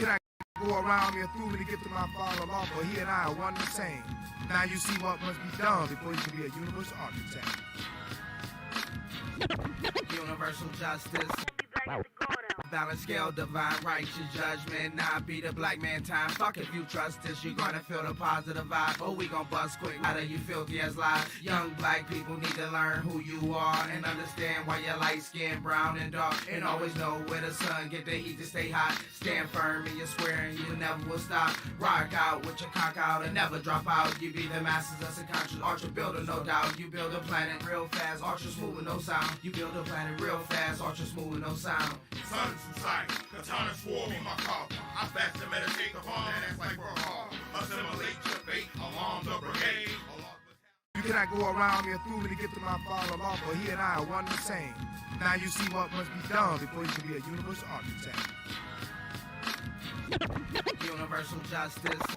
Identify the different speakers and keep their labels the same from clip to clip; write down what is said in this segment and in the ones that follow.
Speaker 1: cannot go around me or through me to get to my Father law, for he and I are one and the same. Now you see what must be done before you can be a universal architect.
Speaker 2: Universal justice. Balance scale, divine righteous judgment. Now be the black man time. Fuck if you trust this, you're gonna feel the positive vibe. Oh, we gon' bust quick. How do you filthy as lies? Young black people need to learn who you are and understand why you're light skinned, brown and dark. And always know where the sun get the heat to stay hot. Stand firm and you're swearing you never will stop. Rock out with your cock out and never drop out. You be the masters of subconscious ultra builder, no doubt. You build a planet real fast, ultra smooth with no sound. You build a planet real fast, ultra smooth with no sound.
Speaker 3: Sun's in sight, katana swore me my copper. I fast to meditate upon that ass like we're hard. Assimilate your fate along the brigade.
Speaker 1: You cannot go around me or through me to get to my Father law, for he and I are one and the same. Now you see what must be done before you can be a universal architect.
Speaker 2: Universal justice.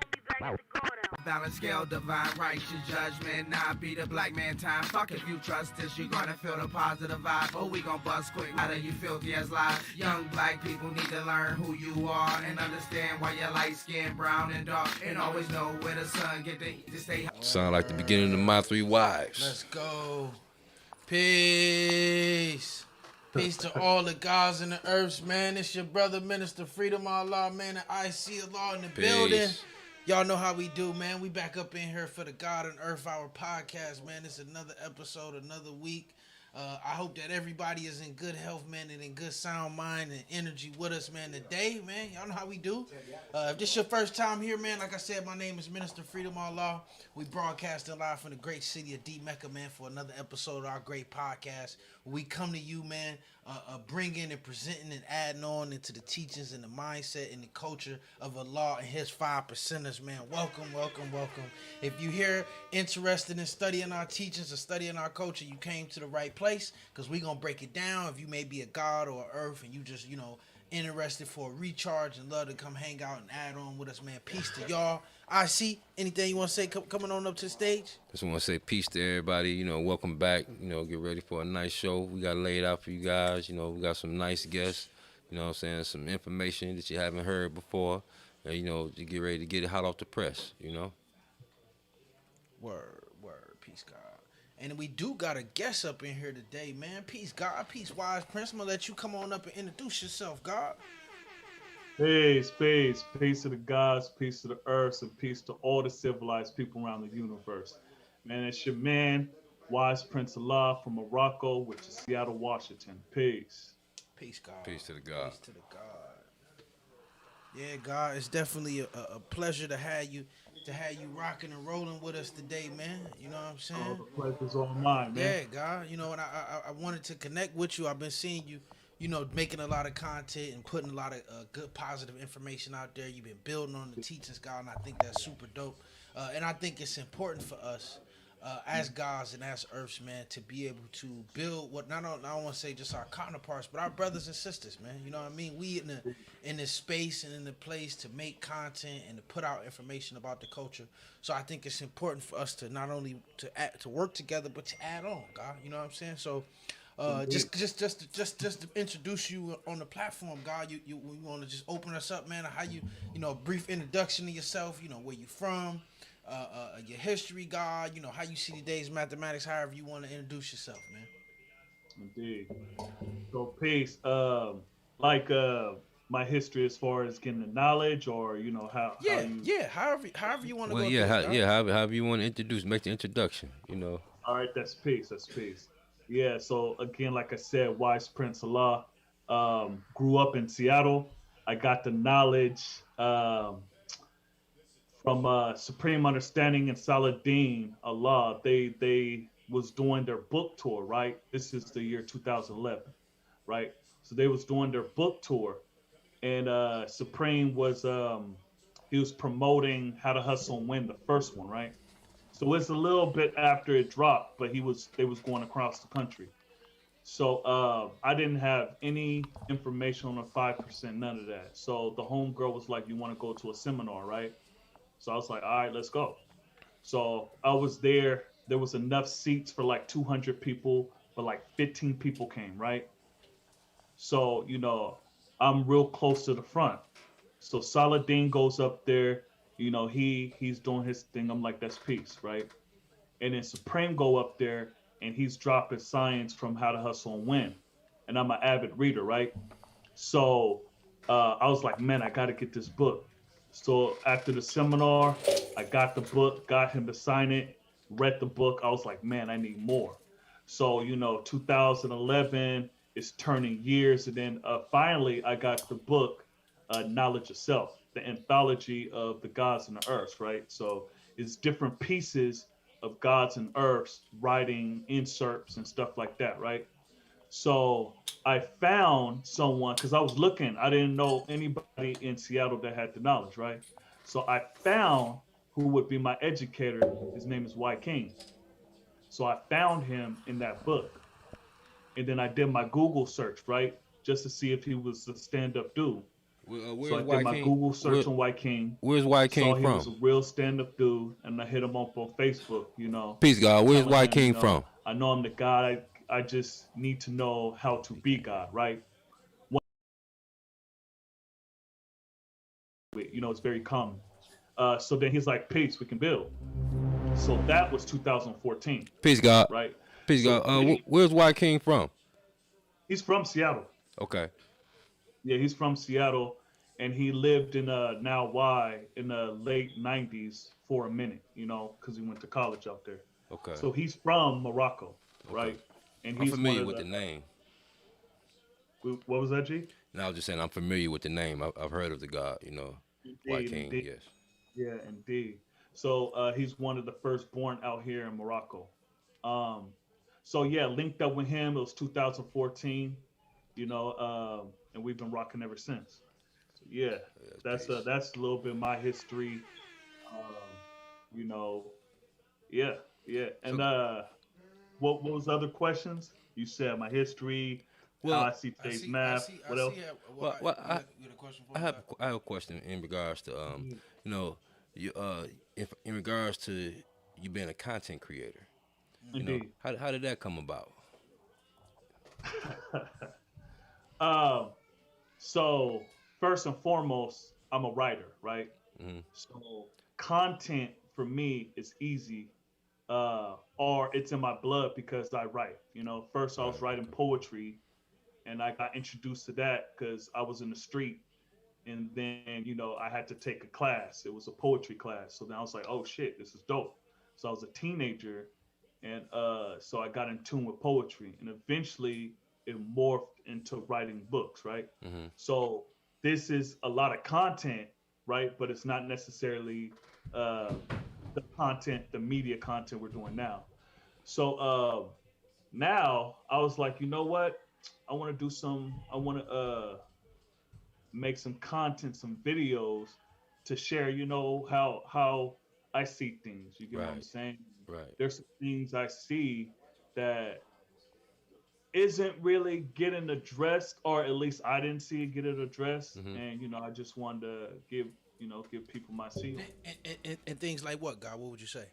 Speaker 2: Balance scale, divine righteous judgment. Now be the black man time. Fuck if you trust this, you're gonna feel the positive vibe. Oh, we gon' bust quick. How do you filthy as lies? Young black people need to learn who you are and understand why you're light skinned, brown and dark. And always know where the sun get the heat to stay hot.
Speaker 4: Sound like the beginning of My Three Wives.
Speaker 5: Let's go. Peace. Peace to all the gods and the earths, man. It's your brother, Minister Freedom Allah, man. The IC Allah in the building. Y'all know how we do, man. We back up in here for the God and Earth Hour podcast, man. It's another episode, another week. I hope that everybody is in good health, man, and in good sound mind and energy with us, man, today, man. Y'all know how we do. If this is your first time here, man, like I said, my name is Minister Freedom Allah. We broadcasting live from the great city of Mecca, man, for another episode of our great podcast. We come to you, man, bringing and presenting and adding on into the teachings and the mindset and the culture of Allah and his 5 percenters, man. Welcome, welcome, welcome. If you're here interested in studying our teachings or studying our culture, you came to the right place, because we're going to break it down. If you may be a god or an earth and you just, interested for a recharge and love to come hang out and add on with us, man, peace to y'all. I see. Anything you want to say coming on up to the stage?
Speaker 4: Just want to say peace to everybody. Welcome back. Get ready for a nice show. We got laid out for you guys. We got some nice guests. Some information that you haven't heard before. And, you get ready to get it hot off the press,
Speaker 5: Word. Peace, God. And we do got a guest up in here today, man. Peace, God. Peace, Wise Prince. I'm going to let you come on up and introduce yourself, God.
Speaker 6: Peace to the gods, peace to the earth, and peace to all the civilized people around the universe. Man, it's your man, Wise Prince Allah from Morocco, which is Seattle, Washington. Peace.
Speaker 5: Peace, God.
Speaker 4: Peace to the God.
Speaker 5: Peace to the God. Yeah, God, it's definitely a pleasure to have you rocking and rolling with us today, man. You know what I'm saying?
Speaker 6: Oh, the pleasure's all mine, man.
Speaker 5: Yeah, God. And I wanted to connect with you. I've been seeing you, making a lot of content and putting a lot of good, positive information out there. You've been building on the teachings, God, and I think that's super dope. And I think it's important for us as gods and as earths, man, to be able to build what I don't want to say just our counterparts, but our brothers and sisters, man. You know what I mean? We in this space and in the place to make content and to put out information about the culture. So I think it's important for us to not only to work together, but to add on, God. You know what I'm saying? So just to introduce you on the platform, God, you want to just open us up, man. How you a brief introduction to yourself, where you from, your history, God, how you see today's mathematics, however you want to introduce yourself, man.
Speaker 6: Indeed. So peace. My history as far as getting the knowledge, or how
Speaker 5: however you want to
Speaker 4: go. However you want to make the introduction,
Speaker 6: All right, that's peace. Yeah, so again, like I said, Wise Prince Allah, grew up in Seattle. I got the knowledge from Supreme Understanding and Saladin Allah. They was doing their book tour, right? This is the year 2011, right? So they was doing their book tour, and Supreme was he was promoting How to Hustle and Win, the first one, right? So it's a little bit after it dropped, but they was going across the country. So I didn't have any information on the 5%, none of that. So the homegirl was like, "You want to go to a seminar, right?" So I was like, "All right, let's go." So I was there. There was enough seats for like 200 people, but like 15 people came, right? So I'm real close to the front. So Saladin goes up there, he's doing his thing. I'm like, that's peace, right? And then Supreme go up there and he's dropping science from How to Hustle and Win. And I'm an avid reader, right? So I was like, man, I got to get this book. So after the seminar, I got the book, got him to sign it, read the book. I was like, man, I need more. So, 2011 is turning years. And then finally, I got the book, Knowledge of Self, the anthology of the gods and the earths, right? So it's different pieces of gods and earths, writing inserts and stuff like that, right? So I found someone because I was looking. I didn't know anybody in Seattle that had the knowledge, right? So I found who would be my educator. His name is Y King. So I found him in that book. And then I did my Google search, right? Just to see if he was a stand up dude. So
Speaker 4: Where's
Speaker 6: I did
Speaker 4: White
Speaker 6: my
Speaker 4: King?
Speaker 6: Google search on Y King,
Speaker 4: Where's White
Speaker 6: saw
Speaker 4: King
Speaker 6: he was
Speaker 4: from?
Speaker 6: a real stand up dude, and I hit him up on Facebook,
Speaker 4: Peace, God. Where's
Speaker 6: telling
Speaker 4: White
Speaker 6: him,
Speaker 4: King from?
Speaker 6: I know I'm the God. I just need to know how to be God, right? It's very common. So then he's like, peace, we can build. So that was 2014,
Speaker 4: Peace, God.
Speaker 6: right?
Speaker 4: Peace,
Speaker 6: So
Speaker 4: God. Where's White King from?
Speaker 6: he's from Seattle.
Speaker 4: Okay.
Speaker 6: Yeah, he's from Seattle, and he lived in now Y in the late 90s for a minute, because he went to college out there.
Speaker 4: Okay.
Speaker 6: So he's from Morocco,
Speaker 4: Okay.
Speaker 6: right? And
Speaker 4: I'm
Speaker 6: he's one
Speaker 4: familiar
Speaker 6: of
Speaker 4: with
Speaker 6: the,
Speaker 4: the name.
Speaker 6: what was that, G?
Speaker 4: And I was just saying I'm familiar with the name. I've heard of the God. White
Speaker 6: Indeed,
Speaker 4: King.
Speaker 6: indeed.
Speaker 4: Yes.
Speaker 6: Yeah, indeed. So he's one of the firstborn out here in Morocco. Um, so yeah, linked up with him. It was 2014, and we've been rocking ever since. So yeah,
Speaker 4: Yes. Peace.
Speaker 6: that's a little bit of my history. Um, you know, yeah, yeah.
Speaker 4: So,
Speaker 6: And what was the other questions? You said my history, how
Speaker 4: well,
Speaker 6: I see today's math.
Speaker 5: I
Speaker 6: What else?
Speaker 5: see.
Speaker 4: well,
Speaker 5: You got a question for
Speaker 4: I
Speaker 5: me,
Speaker 4: have
Speaker 5: God?
Speaker 4: I have a question in regards to you know, you if in regards to you being a content creator.
Speaker 6: Indeed.
Speaker 4: How did that come about?
Speaker 6: um, so first and foremost, I'm a writer, right?
Speaker 4: Hmm.
Speaker 6: So content for me is easy, or it's in my blood because I write. First I
Speaker 4: Right.
Speaker 6: was writing
Speaker 4: Okay.
Speaker 6: poetry, and I got introduced to that because I was in the street, and then I had to take a class. It was a poetry class, so then I was like, oh shit, this is dope. So I was a teenager, and so I got in tune with poetry, and eventually it morphed into writing books, right?
Speaker 4: Hmm.
Speaker 6: So this is a lot of content, right? But it's not necessarily uh, the content, the media content we're doing now. So now I was like, you know what? I want to do some. I want to make some content, some videos to share. How I see things. You get what I'm
Speaker 4: Right.
Speaker 6: saying?
Speaker 4: Right.
Speaker 6: There's some things I see that isn't really getting addressed, or at least I didn't see it getting addressed.
Speaker 4: Hmm.
Speaker 6: And I just wanted to give people my see on it.
Speaker 5: And things like what, God? What would you say?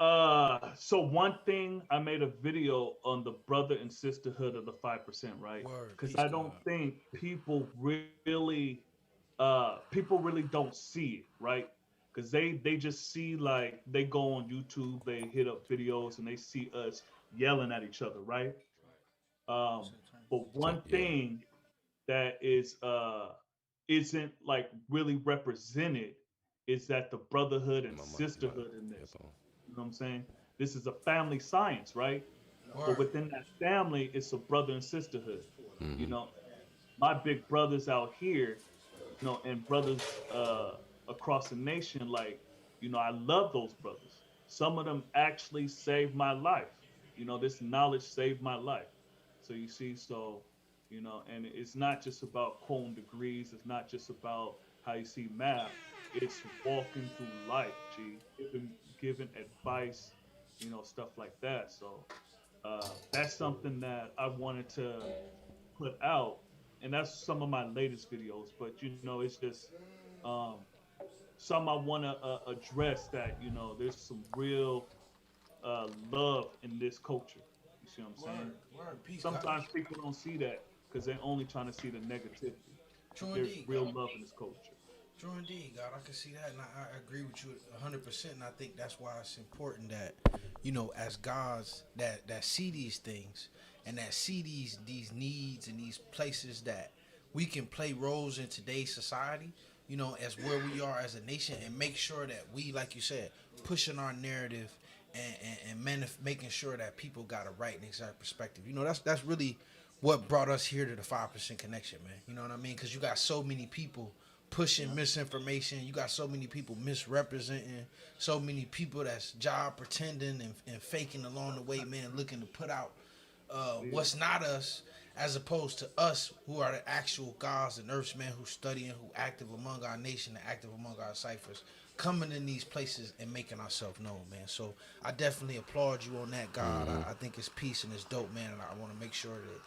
Speaker 6: So one thing, I made a video on the brother and sisterhood of the 5%, right?
Speaker 5: Word,
Speaker 6: Because
Speaker 5: peace,
Speaker 6: I
Speaker 5: God.
Speaker 6: don't think people really don't see it, right? Because they just see, like, they go on YouTube, they hit up videos, and they see us yelling at each other, right? But one
Speaker 4: Yeah.
Speaker 6: thing that isn't like really represented is that the brotherhood and
Speaker 4: My
Speaker 6: sisterhood in this.
Speaker 4: headphone.
Speaker 6: You know what I'm saying? This is a family science, right? But
Speaker 5: Word.
Speaker 6: within that family, it's a brother and sisterhood. You
Speaker 4: Hmm.
Speaker 6: know, my big brothers out here, and brothers across the nation, like, I love those brothers. Some of them actually saved my life. This knowledge saved my life. So you see, and it's not just about quoting degrees. It's not just about how you see math. It's walking through life, G, giving advice, stuff like that. So that's something that I wanted to put out, and that's some of my latest videos. But it's just um, some I want to address that there's some real love in this culture. You see what I'm saying?
Speaker 5: Word, peace, God.
Speaker 6: Sometimes people don't see that because they're only trying to see the negativity.
Speaker 5: True
Speaker 6: There's
Speaker 5: indeed,
Speaker 6: real
Speaker 5: God.
Speaker 6: love in this culture.
Speaker 5: True indeed, God. I can see that, and I agree with you 100%. And I think that's why it's important that, as gods that see these things and that see these needs and these places that we can play roles in today's society. As where we are as a nation, and make sure that we, like you said, pushing our narrative and making sure that people got a right and exact perspective. That's really what brought us here to the 5% connection, man. You know what I mean? Because you got so many people pushing misinformation. You got so many people misrepresenting. So many people that's job pretending and faking along the way, man, looking to put out what's not us, as opposed to us who are the actual gods and earths, man, who studying, who active among our nation and active among our ciphers, coming in these places and making ourselves known, man. So I definitely applaud you on that, God. I think it's peace and it's dope, man, and I want to make sure that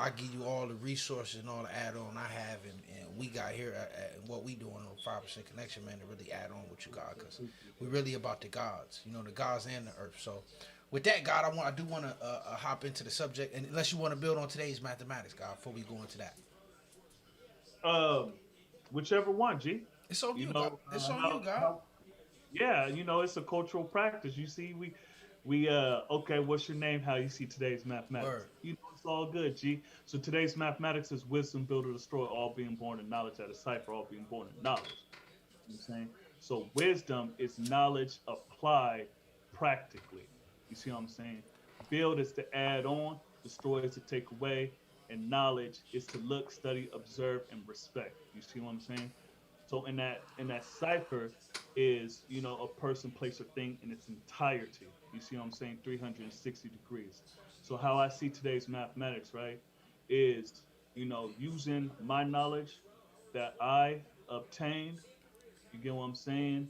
Speaker 5: I give you all the resources and all the add-on I have, and we got here at what we doing on 5% Connection, man, to really add on what you got, because we really about the gods, the gods and the earth. So with that, God, I do want to hop into the subject, and unless you want to build on today's mathematics, God, before we go into that.
Speaker 6: Um, Whichever one, G.
Speaker 5: It's on
Speaker 6: You
Speaker 5: you, God.
Speaker 6: know
Speaker 5: It's on you,
Speaker 6: how
Speaker 5: God.
Speaker 6: how yeah, it's a cultural practice. You see, we okay, what's your name? How you see today's mathematics?
Speaker 5: Word.
Speaker 6: It's all good, G. So today's mathematics is wisdom, build or destroy, all being born in knowledge at a cipher, all being born in knowledge. You know what I'm saying? So wisdom is knowledge applied practically. You see what I'm saying? Build is to add on, destroy is to take away, and knowledge is to look, study, observe, and respect. You see what I'm saying? So in that cipher is a person, place, or thing in its entirety. You see what I'm saying? 360 degrees. So how I see today's mathematics, right, is using my knowledge that I obtained. You get what I'm saying?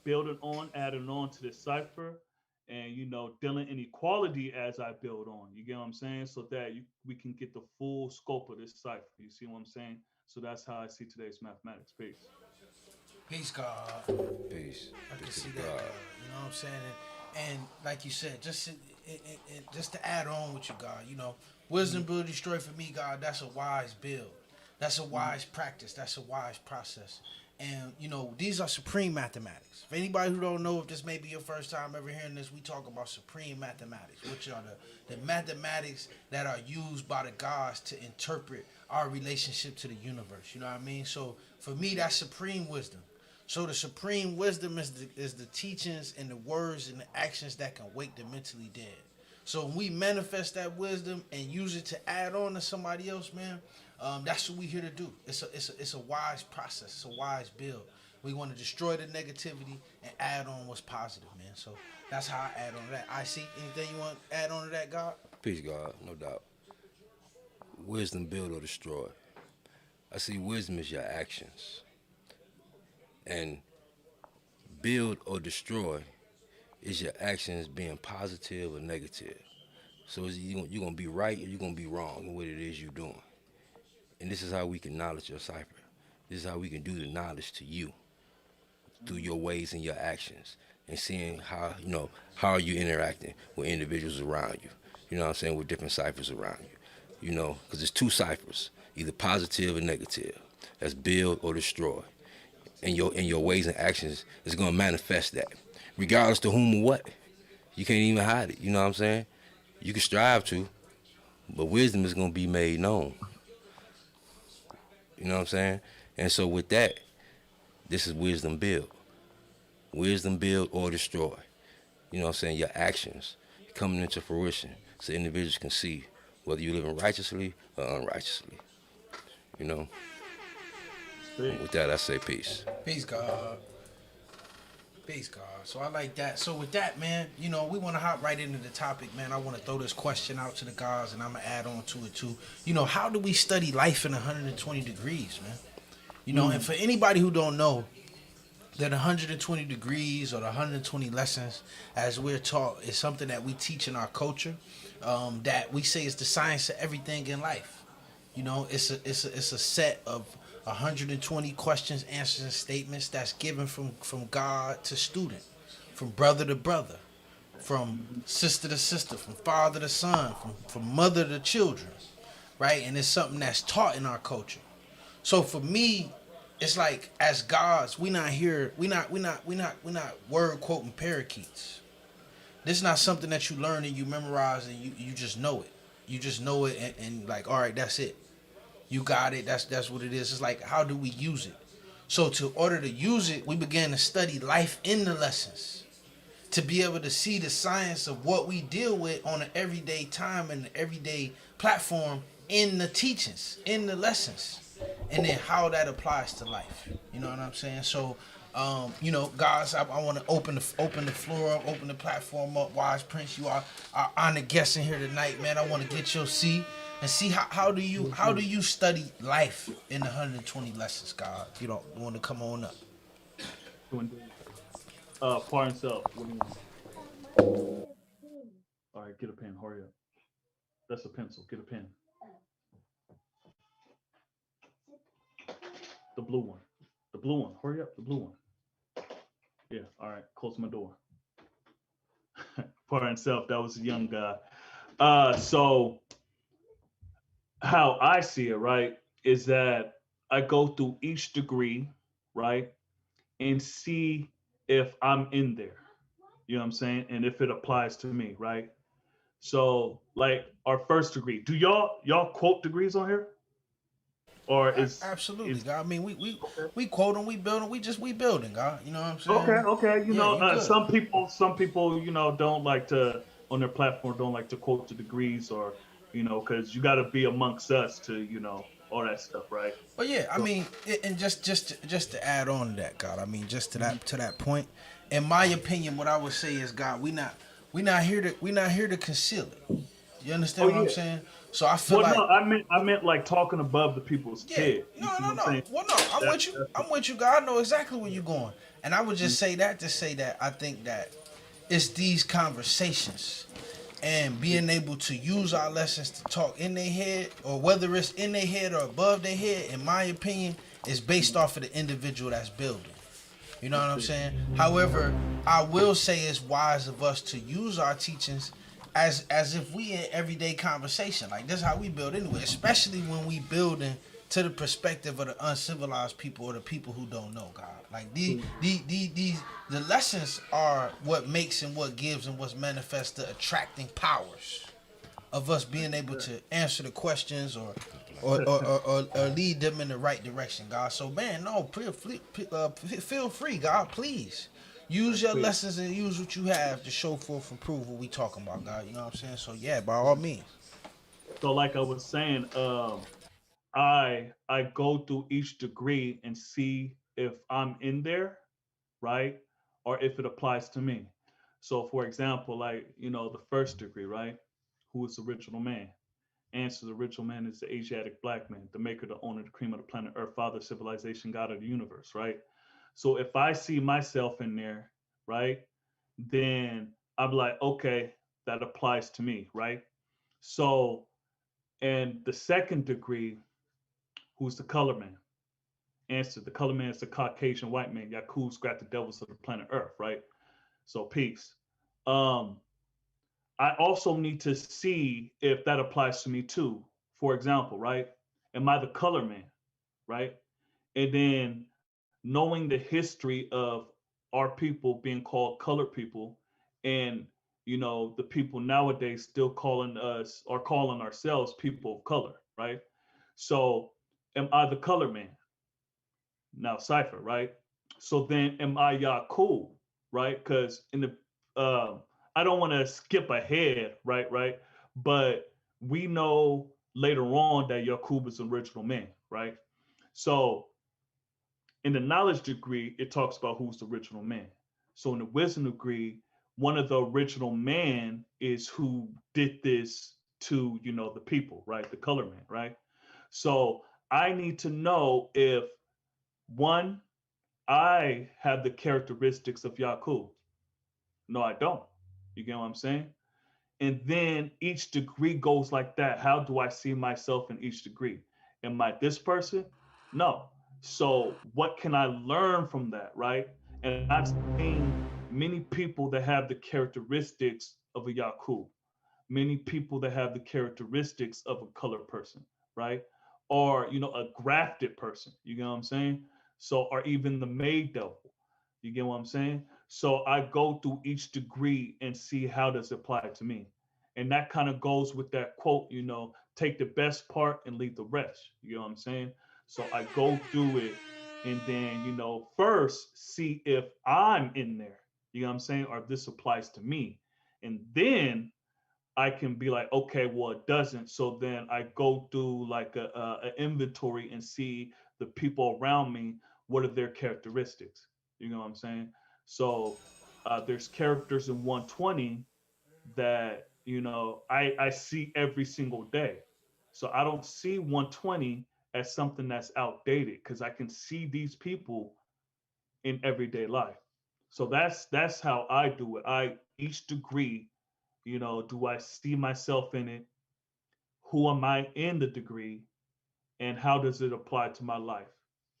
Speaker 6: Building on, adding on to the cipher, and dealing inequality as I build on. You get what I'm saying? So that we can get the full scope of this cipher. You see what I'm saying? So that's how I see today's mathematics. Peace.
Speaker 5: Peace, God.
Speaker 4: Peace.
Speaker 5: I can
Speaker 4: Peace
Speaker 5: see
Speaker 4: to
Speaker 5: that,
Speaker 4: God.
Speaker 5: you know what I'm saying? And like you said, just to add on with you, God, wisdom, ability, destroy for me, God, that's a wise build. That's a wise practice. That's a wise process. And, these are supreme mathematics. For anybody who don't know, if this may be your first time ever hearing this, we talk about supreme mathematics, which are the mathematics that are used by the gods to interpret our relationship to the universe. You know what I mean? So for me, that's supreme wisdom. So the supreme wisdom is the teachings and the words and the actions that can wake the mentally dead. So when we manifest that wisdom and use it to add on to somebody else, man, that's what we here to do. It's a wise process. It's a wise build. We want to destroy the negativity and add on what's positive, man. So that's how I add on to that. I see anything you want to add on to that, God?
Speaker 4: Peace, God, no doubt. Wisdom build or destroy. I see wisdom is your actions. And build or destroy is your actions being positive or negative. So you're going to be right or you're going to be wrong in what it is you're doing. And this is how we can knowledge your cipher. This is how we can do the knowledge to you through your ways and your actions, and seeing how are you interacting with individuals around you. You know what I'm saying? With different ciphers around you. Because there's two ciphers, either positive or negative. That's build or destroy. And your ways and actions is going to manifest that, regardless to whom or what. You can't even hide it. You know what I'm saying? You can strive to, but wisdom is going to be made known. You know what I'm saying? And so with that, this is wisdom build. Wisdom build or destroy. You know what I'm saying? Your actions coming into fruition so individuals can see whether you're living righteously or unrighteously. You know? And with that, I say peace.
Speaker 5: Peace, God. Peace, God. So I like that. So with that, man, we want to hop right into the topic, man. I want to throw this question out to the gods, and I'm going to add on to it, too. How do we study life in 120 degrees, man? And for anybody who don't know, that 120 degrees or the 120 lessons, as we're taught, is something that we teach in our culture, that we say is the science of everything in life. It's a set of 120 questions, answers, and statements that's given from God to student, from brother to brother, from sister to sister, from father to son, from mother to children, right? And it's something that's taught in our culture. So for me, it's like as gods, we not here. We not word quoting parakeets. This is not something that you learn and you memorize and you just know it. You just know it and like, all right, that's it. You got it. That's what it is. It's like, how do we use it? So to order to use it, we began to study life in the lessons to be able to see the science of what we deal with on an everyday time and an everyday platform in the teachings, in the lessons, and then how that applies to life. You know what I'm saying? So, guys, I want to open the floor up, open the platform up. Wise Prince, you are our honored guest in here tonight, man. I want to get your seat and see how do you study life in the 120 lessons, God. If you don't want to come on up.
Speaker 6: Pardon self. What do you want? All right, get a pen. Hurry up. That's a pencil. Get a pen. The blue one. The blue one. Hurry up. The blue one. Yeah. All right. Close my door. Pardon self. That was a young guy. So how I see it, right, is that I go through each degree, right, and see if I'm in there. You know what I'm saying? And if it applies to me, right? So, like our first degree, do y'all quote degrees on here, or
Speaker 5: Absolutely,
Speaker 6: is
Speaker 5: God. I mean, we
Speaker 6: okay?
Speaker 5: we quote them, we build them, we building, God. You know what I'm
Speaker 6: Okay,
Speaker 5: saying?
Speaker 6: okay.
Speaker 5: Yeah, you good.
Speaker 6: Some people, don't like to on their platform don't like to quote the degrees or, because you got to be amongst us to, all that stuff, right?
Speaker 5: But yeah, I
Speaker 6: So,
Speaker 5: mean, and just to add on to that, God. I mean, just to
Speaker 6: mhm.
Speaker 5: that point. In my opinion, what I would say is, God, we not here to conceal it. You
Speaker 6: Oh
Speaker 5: understand what I'm
Speaker 6: yeah.
Speaker 5: saying? So I feel
Speaker 6: Well,
Speaker 5: like,
Speaker 6: no, I meant like talking above the people's
Speaker 5: yeah,
Speaker 6: head.
Speaker 5: no,
Speaker 6: You know
Speaker 5: no,
Speaker 6: what I'm
Speaker 5: no.
Speaker 6: saying?
Speaker 5: Well, no, I'm
Speaker 6: That,
Speaker 5: with you.
Speaker 6: that's
Speaker 5: I'm with you, God. I know exactly where you're going, and I would
Speaker 6: mhm.
Speaker 5: just say that to say that I think that it's these conversations and being able to use our lessons to talk in their head, or whether it's in their head or above their head, in my opinion, is based off of the individual that's building. You know what I'm saying? However, I will say it's wise of us to use our teachings as if we in everyday conversation. Like this is how we build anyway, especially when we building to the perspective of the uncivilized people or the people who don't know God. Like these the lessons are what makes and what gives and what's manifest the attracting powers of us being able to answer the questions or lead them in the right direction, God. So, man, no, feel free, God, please. Use your
Speaker 6: Quick.
Speaker 5: lessons and use what you have to show forth and prove what we talking about, God. You know what I'm saying? So, yeah, by all means.
Speaker 6: So, like I was saying, I go through each degree and see if I'm in there, right, or if it applies to me. So, for example, like the first degree, right? Who is the original man? Answer: the original man is the Asiatic black man, the maker, the owner, the cream of the planet Earth, father, civilization, God of the universe, right? So if I see myself in there, right, then I'm like, okay, that applies to me, right? So, and the second degree, who's the color man? Answer: the color man is the Caucasian white man. Yakub's got the devils of the planet Earth, right? So peace. Um, I also need to see if that applies to me too. For example, right? Am I the color man, right? And then knowing the history of our people being called colored people, and the people nowadays still calling us or calling ourselves people of color, right? So am I the color man? Now cipher, right? So then am I Yakub, right? Because in the I don't want to skip ahead, right? But we know later on that Yakub is the original man, right? So in the knowledge degree, it talks about who's the original man. So in the wisdom degree, one of the original man is who did this to, the people, right? The color man, right? So I need to know if one, I have the characteristics of Yakub. No, I don't. You get what I'm saying? And then each degree goes like that. How do I see myself in each degree? Am I this person? No. So what can I learn from that, right? And I've seen many people that have the characteristics of a Yakub, many people that have the characteristics of a colored person, right? or a grafted person. You get what I'm saying? So, or even the maid devil. You get what I'm saying? So I go through each degree and see how does it apply to me. And that kind of goes with that quote, take the best part and leave the rest. You know what I'm saying? So I go through it and then, first see if I'm in there. You know what I'm saying? Or if this applies to me. And then I can be like, okay, well, it doesn't. So then I go through like a inventory and see the people around me, what are their characteristics? You know what I'm saying? So there's characters in 120 that, I see every single day. So I don't see 120 as something that's outdated because I can see these people in everyday life. So that's how I do it. I each degree, do I see myself in it? Who am I in the degree? And how does it apply to my life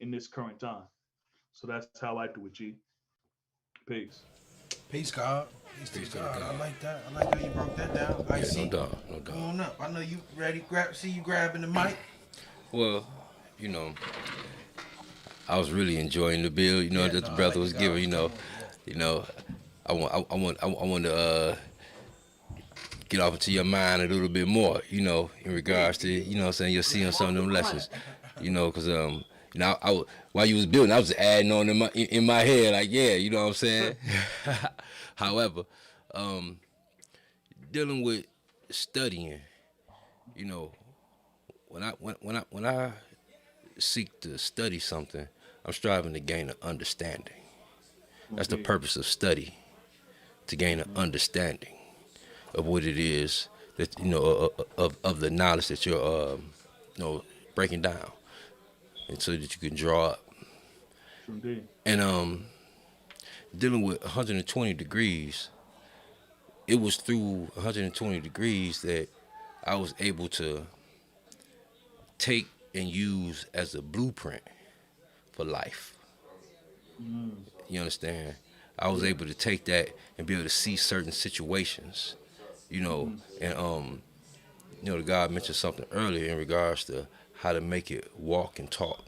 Speaker 6: in this current time? So that's how I do it, G. Peace.
Speaker 5: Peace, God. Peace to
Speaker 4: Peace
Speaker 5: the
Speaker 4: to the
Speaker 5: God. I
Speaker 4: God.
Speaker 5: like that. I like how you broke that down. I
Speaker 4: Yeah, no
Speaker 5: see.
Speaker 4: doubt, no
Speaker 5: Come
Speaker 4: doubt.
Speaker 5: on up. I know you ready. See you grabbing the mic.
Speaker 4: Well, you know, I was really enjoying the bill,
Speaker 5: Yeah,
Speaker 4: that
Speaker 5: no,
Speaker 4: the
Speaker 5: I
Speaker 4: brother
Speaker 5: like the
Speaker 4: was
Speaker 5: God
Speaker 4: giving.
Speaker 5: was coming. Yeah.
Speaker 4: You know, I want to get off into your mind a little bit more, in regards to, what I'm saying, you're seeing some of them lessons, because while you was building, I was adding on in my head, like, yeah, you know what I'm saying. However, um, dealing with studying, you know, when I seek to study something, I'm striving to gain an understanding. That's the
Speaker 6: Indeed.
Speaker 4: purpose of study, to gain an understanding of what it is that of the knowledge that you're breaking down, and so that you can draw up.
Speaker 6: Indeed.
Speaker 4: And dealing with 120 degrees, it was through 120 degrees that I was able to take and use as a blueprint for life.
Speaker 6: Mm.
Speaker 4: You understand? I was
Speaker 6: Yeah.
Speaker 4: able to take that and be able to see certain situations,
Speaker 6: Mm-hmm.
Speaker 4: and the God mentioned something earlier in regards to how to make it walk and talk,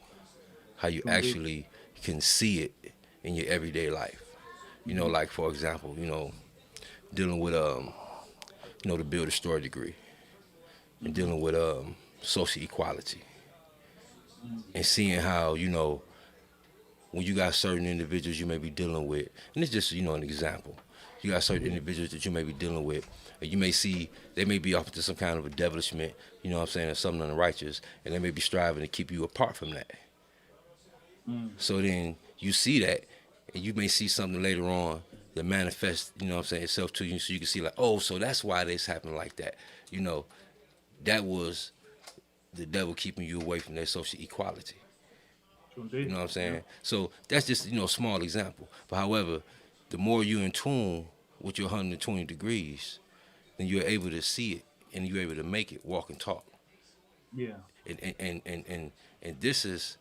Speaker 4: how you
Speaker 6: Indeed.
Speaker 4: actually can see it in your everyday life.
Speaker 6: Mm-hmm.
Speaker 4: Like for example, dealing with the build a story degree, and
Speaker 6: Mm-hmm.
Speaker 4: dealing with social equality,
Speaker 6: Mm-hmm.
Speaker 4: and seeing how when you got certain individuals you may be dealing with, and it's just an example. You got certain
Speaker 6: Yeah.
Speaker 4: individuals that you may be dealing with, and you may see they may be off to some kind of a devilishment, what I'm saying, or something unrighteous, and they may be striving to keep you apart from that.
Speaker 6: Mm.
Speaker 4: So then you see that, and you may see something later on that manifests, what I'm saying, itself to you, so you can see like, oh, so that's why this happened like that. You know, that was the devil keeping you away from that social equality. You
Speaker 6: Indeed.
Speaker 4: know what I'm
Speaker 6: Yeah.
Speaker 4: saying? So that's just a small example. But however, the more you in tune with your 120 degrees, then you're able to see it and you're able to make it walk and talk.
Speaker 6: Yeah.
Speaker 4: And this is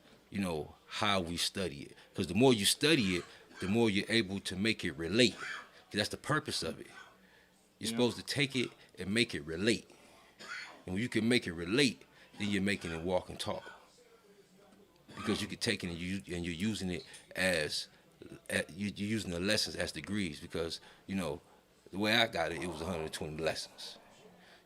Speaker 4: how we study it. Because the more you study it, the more you're able to make it relate. 'Cause that's the purpose of it. You're
Speaker 6: Yeah.
Speaker 4: supposed to take it and make it relate. And when you can make it relate, then you're making it walk and talk. Because you can take it and you're using it as you're using the lessons as degrees. Because the way I got it, it was 120 lessons.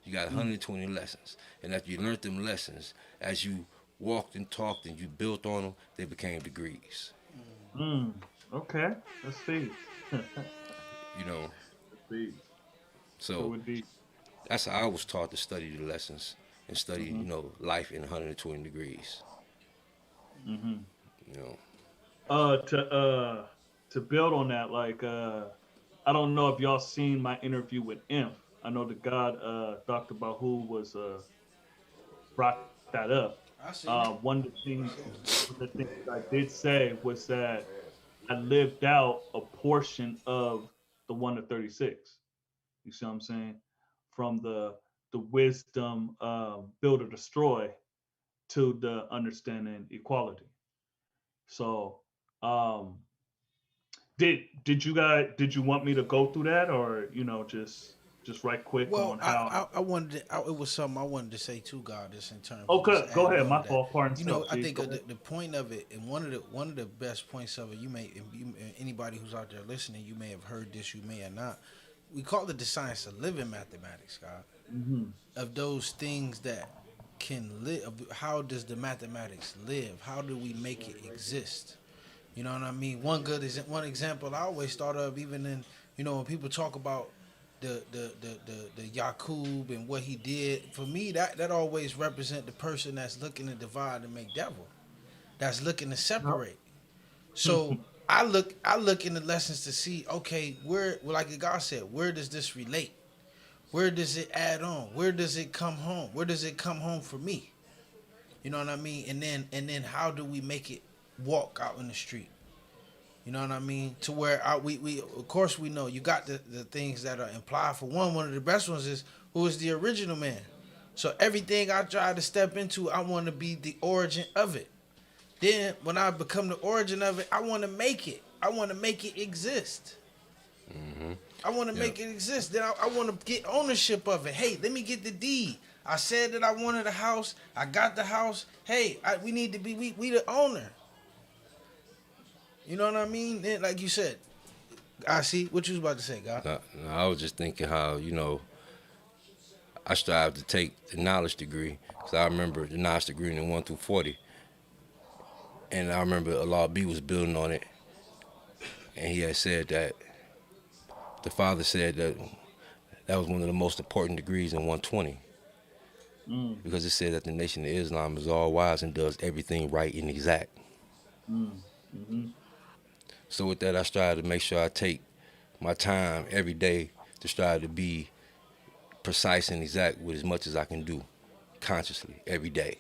Speaker 4: You got
Speaker 6: Mm.
Speaker 4: 120 lessons, and after you learned them lessons, as you walked and talked and you built on them, they became degrees.
Speaker 6: Mm. Okay. Let's see. Let's
Speaker 4: You know,
Speaker 6: see.
Speaker 4: so
Speaker 6: So indeed.
Speaker 4: that's how I was taught to study the lessons and study,
Speaker 6: Mm-hmm.
Speaker 4: life in 120 degrees.
Speaker 6: Mm-hmm.
Speaker 4: You know,
Speaker 6: To build on that, like I don't know if y'all seen my interview with Inf. I know the God Dr. Bahu was brought that up.
Speaker 5: I seen it.
Speaker 6: One of the things I did say was that I lived out a portion of the 1 to 36. You see what I'm saying? From the wisdom build or destroy to the understanding equality. So did you want me to go through that, or just just right quick
Speaker 5: Well,
Speaker 6: on how.
Speaker 5: I wanted to, it was something I wanted to say to God, just in terms
Speaker 6: Oh,
Speaker 5: of just
Speaker 6: good. Go
Speaker 5: adding
Speaker 6: ahead.
Speaker 5: on
Speaker 6: My
Speaker 5: to that.
Speaker 6: fault. Pardon
Speaker 5: You know,
Speaker 6: self,
Speaker 5: I
Speaker 6: G.
Speaker 5: think
Speaker 6: Go ahead.
Speaker 5: the point of it, and one of the best points of it, anybody who's out there listening, you may have heard this, you may have not. We call it the science of living mathematics, God.
Speaker 6: Hmm.
Speaker 5: Of those things that can live. How does the mathematics live? How do we make it exist? You know what I mean? One example I always thought of, even in, when people talk about the Yakub and what he did. For me, that always represent the person that's looking to divide and make devil. That's looking to separate. So I look in the lessons to see, okay, like God said, where does this relate? Where does it add on? Where does it come home? Where does it come home for me? You know what I mean? And then how do we make it walk out in the street? You know what I mean? To where we of course we know you got the things that are implied. For one of the best ones is who is the original man. So everything I try to step into, I want to be the origin of it. Then when I become the origin of it, I want to make it. I want to make it exist.
Speaker 4: Mm-hmm.
Speaker 5: I want to
Speaker 4: Yeah.
Speaker 5: make it exist. Then I want to get ownership of it. Hey, let me get the deed. I said that I wanted a house. I got the house. Hey, we need to be we the owner. You know what I mean? Then, like you said, I see what you was about to say, God.
Speaker 4: No, I was just thinking how, I strive to take the knowledge degree because I remember the knowledge degree in 1 through 40, and I remember Allah B was building on it, and he had said that the father said that that was one of the most important degrees in 120
Speaker 6: Mm,
Speaker 4: because it said that the Nation of Islam is all wise and does everything right and exact.
Speaker 6: mm, mm-hmm.
Speaker 4: So with that, I strive to make sure I take my time every day to strive to be precise and exact with as much as I can do consciously every day.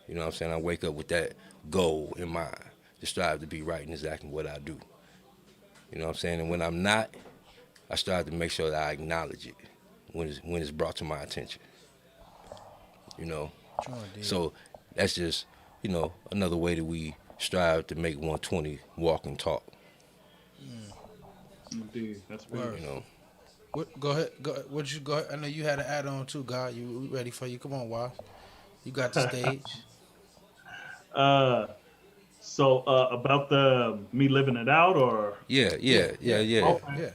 Speaker 4: You know what I'm saying? I wake up with that goal in mind to strive to be right and exact in what I do. You know what I'm saying? And when I'm not, I strive to make sure that I acknowledge it when it's brought to my attention. You know?
Speaker 5: Sure did.
Speaker 4: So that's just, another way that we strive to make 120 walk and talk.
Speaker 6: Indeed. That's
Speaker 5: Word.
Speaker 6: big.
Speaker 4: You know.
Speaker 5: Go ahead. What you go ahead? I know you had an add on too, God. We ready for you? Come on, Wise. You got the stage.
Speaker 6: uh, about the me living it out, or
Speaker 4: Yeah.
Speaker 6: okay.
Speaker 5: Yeah.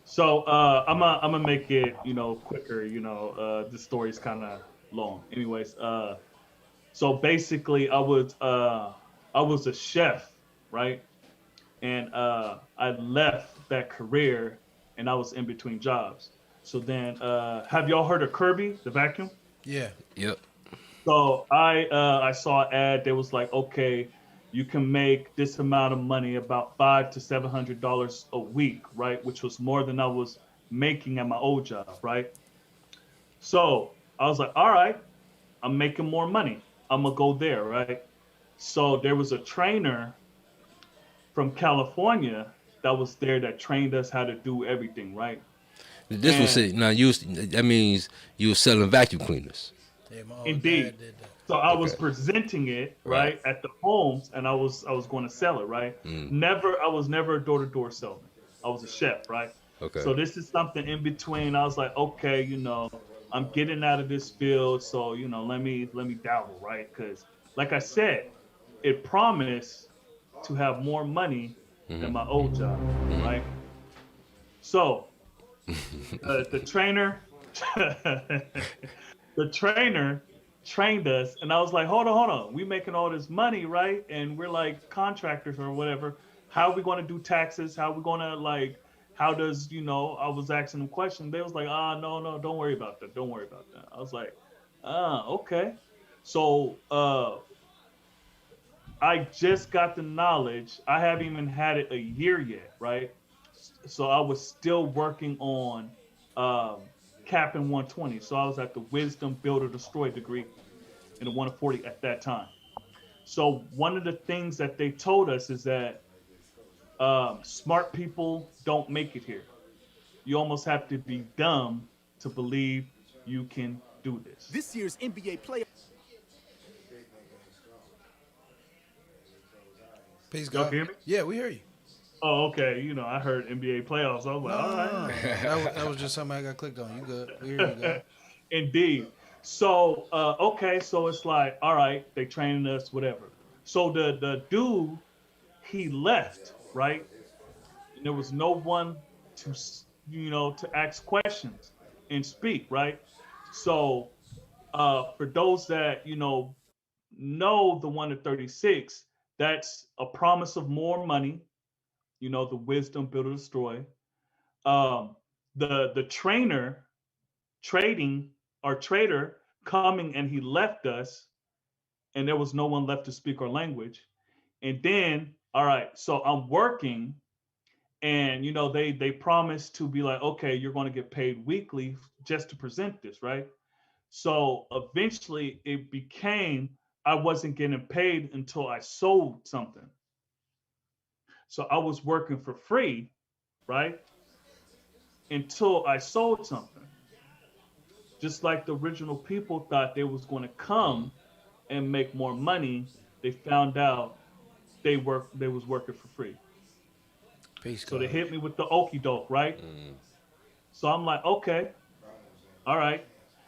Speaker 6: So I'm gonna make it quicker. This story's kind of long. Anyways, so basically I was a chef, right? And I left that career, and I was in between jobs. So then, have y'all heard of Kirby the vacuum?
Speaker 5: Yeah.
Speaker 4: Yep.
Speaker 6: So I saw an ad that was like, okay, you can make this amount of money, about $500 to $700 a week, right? Which was more than I was making at my old job, right? So I was like, all right, I'm making more money. I'm gonna go there, right? So there was a trainer from California that was there that trained us how to do everything, right?
Speaker 4: This was
Speaker 6: And
Speaker 4: it. Now that means you were selling vacuum cleaners.
Speaker 5: Yeah, my old
Speaker 6: indeed,
Speaker 5: dad did that.
Speaker 6: so I was
Speaker 4: Okay.
Speaker 6: presenting it
Speaker 4: Right.
Speaker 6: right at the homes, and I was going to sell it, right?
Speaker 4: Mm.
Speaker 6: I was never a door-to-door salesman. I was a chef, right?
Speaker 4: Okay.
Speaker 6: So this is something in between. I was like, okay, I'm getting out of this field, so let me dabble, right? Because like I said, it promised to have more money than my old job, right? So the trainer, the trainer trained us, and I was like, hold on, we making all this money, right? And we're like contractors or whatever. How are we going to do taxes? How are we going to how does, I was asking them questions. They was like, no, don't worry about that. Don't worry about that. I was like, okay. So I just got the knowledge. I haven't even had it a year yet, right? So I was still working on capping 120. So I was at the Wisdom Build or Destroy degree in the 140 at that time. So one of the things that they told us is that smart people don't make it here. You almost have to be dumb to believe you can do this.
Speaker 7: This year's NBA player.
Speaker 5: Peace,
Speaker 6: Y'all
Speaker 5: God.
Speaker 6: hear me?
Speaker 5: Yeah, we hear you.
Speaker 6: Oh, okay. You know, I heard NBA playoffs. I was like,
Speaker 5: No,
Speaker 6: all
Speaker 5: no,
Speaker 6: right.
Speaker 5: no, no, no. That was just something I got clicked on. You good? We hear you, God.
Speaker 6: Indeed. So, okay, so it's like, all right, they training us, whatever. So the dude, he left, right? And there was no one to, to ask questions and speak, right? So, for those that know the one at 36, that's a promise of more money. The wisdom, build or destroy. Um, the trainer trading our trader coming and he left us and there was no one left to speak our language. And then, all right, so I'm working and they promised to be like, okay, you're going to get paid weekly just to present this, right? So eventually it became I wasn't getting paid until I sold something. So I was working for free, right? Until I sold something. Just like the original people thought they was going to come and make more money, they found out they was working for free.
Speaker 5: Peace,
Speaker 6: So they
Speaker 5: God.
Speaker 6: hit me with the okie doke, right? So I'm like, okay, all right.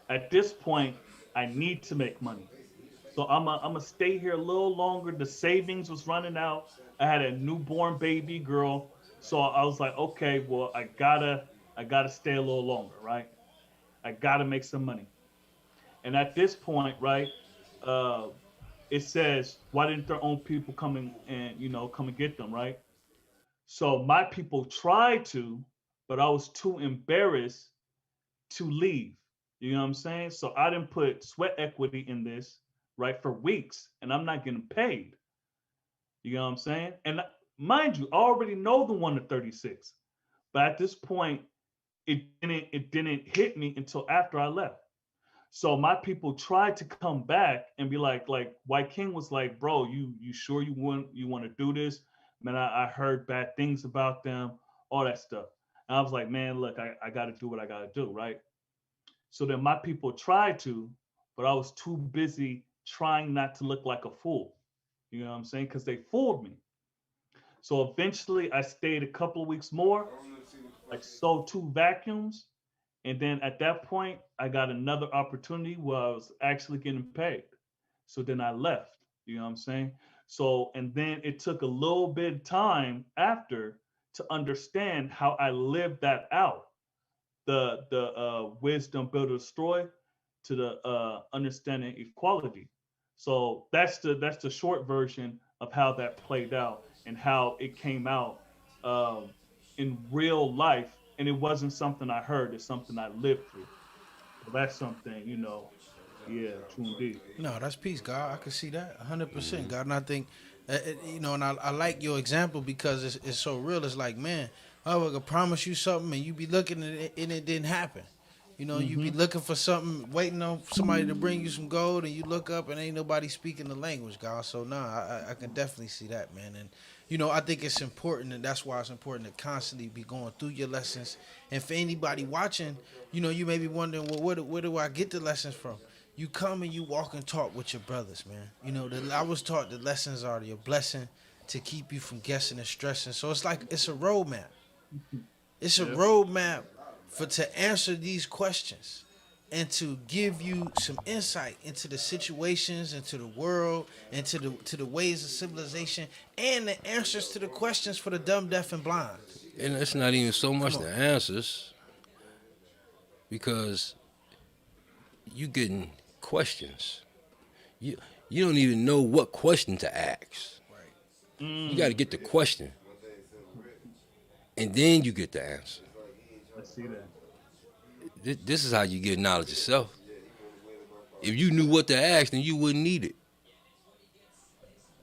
Speaker 6: At this point, I need to make money. So I'm gonna stay here a little longer. The savings was running out. I had a newborn baby girl, so I was like, okay, well, I gotta stay a little longer, right? I gotta make some money. And at this point, right, uh, it says, why didn't their own people come and get them, right? So my people tried to, but I was too embarrassed to leave. You know what I'm saying? So I didn't put sweat equity in this, right, for weeks, and I'm not getting paid. You know what I'm saying? And mind you, I already know the one to 36, but at this point, it didn't hit me until after I left. So my people tried to come back and be like White King was like, bro, you sure you want to do this? Man, I heard bad things about them, all that stuff. And I was like, man, look, I got to do what I got to do, right? So then my people tried to, but I was too busy trying not to look like a fool. You know what I'm saying? Because they fooled me. So eventually I stayed a couple of weeks more, like sold two vacuums. And then at that point, I got another opportunity where I was actually getting paid. So then I left. You know what I'm saying? So, and then it took a little bit of time after to understand how I lived that out. The wisdom build or destroy to the understanding equality. So that's the short version of how that played out and how it came out um, in real life. And it wasn't something I heard; it's something I lived through. So that's something, yeah, true indeed.
Speaker 5: No, that's peace, God. I can see that 100%, God. And I think, and I like your example because it's so real. It's like, man, I would promise you something and you be looking at it and it didn't happen. You be
Speaker 6: Mm-hmm.
Speaker 5: looking for something, waiting on somebody to bring you some gold, and you look up and ain't nobody speaking the language, God. So, nah, I can definitely see that, man. And, I think it's important, and that's why it's important to constantly be going through your lessons. And for anybody watching, you may be wondering, well, where do I get the lessons from? You come and you walk and talk with your brothers, man. I was taught the lessons are your blessing to keep you from guessing and stressing. So it's like it's a roadmap. It's a
Speaker 6: Yeah.
Speaker 5: roadmap for to answer these questions and to give you some insight into the situations, into the world, into the ways of civilization, and the answers to the questions for the dumb, deaf, and blind.
Speaker 4: And it's not even so
Speaker 5: Come
Speaker 4: much
Speaker 5: on.
Speaker 4: the answers because you getting questions. You you don't even know what question to ask. You got to
Speaker 6: Mm,
Speaker 4: get the question, and then you get the answer.
Speaker 6: I see that.
Speaker 4: This is how you get knowledge yourself. If you knew what to ask, then you wouldn't need it.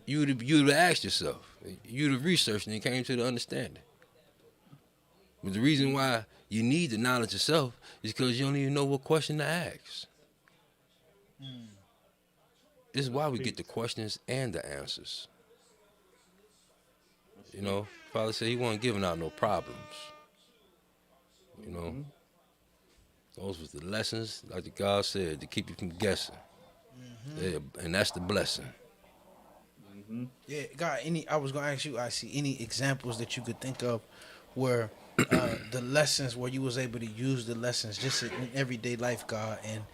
Speaker 4: You'd have asked yourself. You'd have researched and came to the understanding. But the reason why you need the knowledge yourself is because you don't even know what question to ask. This is why we get the
Speaker 6: Peace.
Speaker 4: questions and the answers.
Speaker 6: I see.
Speaker 4: Father said he wasn't giving out no problems. You know,
Speaker 6: Mm-hmm.
Speaker 4: those was the lessons, like the God said, to keep you from guessing.
Speaker 5: Hmm.
Speaker 4: Yeah, and that's the blessing.
Speaker 5: Yeah, got any? I was gonna ask you. I see any examples that you could think of where the lessons where you was able to use the lessons just in everyday life, God, and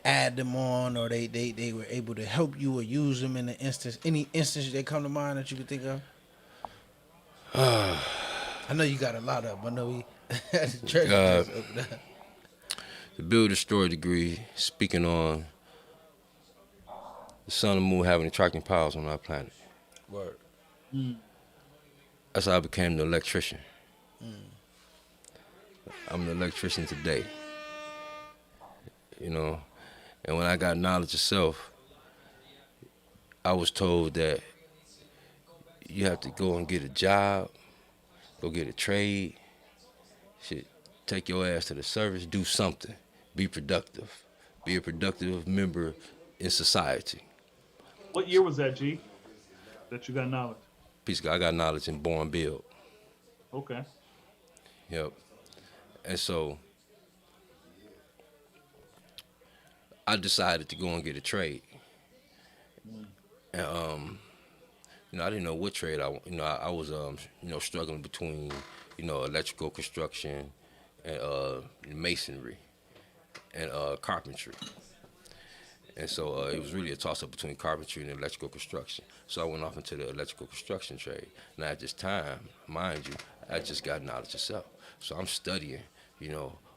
Speaker 5: add them on, or they were able to help you or use them in an instance. Any instance that come to mind that you could think of? I know you got a lot of them. I know we had the treasure
Speaker 4: Uh,
Speaker 5: chest over there.
Speaker 4: the build a story degree, speaking on the sun and moon having attracting powers on our planet.
Speaker 5: Word.
Speaker 4: That's how I became an electrician. I'm an electrician today. You know, and when I got knowledge of self, I was told that you have to go and get a job, go get a trade, shit, take your ass to the service, do something, be productive, be a productive member in society.
Speaker 6: What year was that, G? That you got knowledge?
Speaker 4: Peace, God, I got knowledge in born build.
Speaker 6: Okay.
Speaker 4: Yep. And so I decided to go and get a trade. And I didn't know what trade I was struggling between, electrical construction and masonry and carpentry. And so it was really a toss-up between carpentry and electrical construction. So I went off into the electrical construction trade. Now at this time, mind you, I just got knowledge of self. So I'm studying,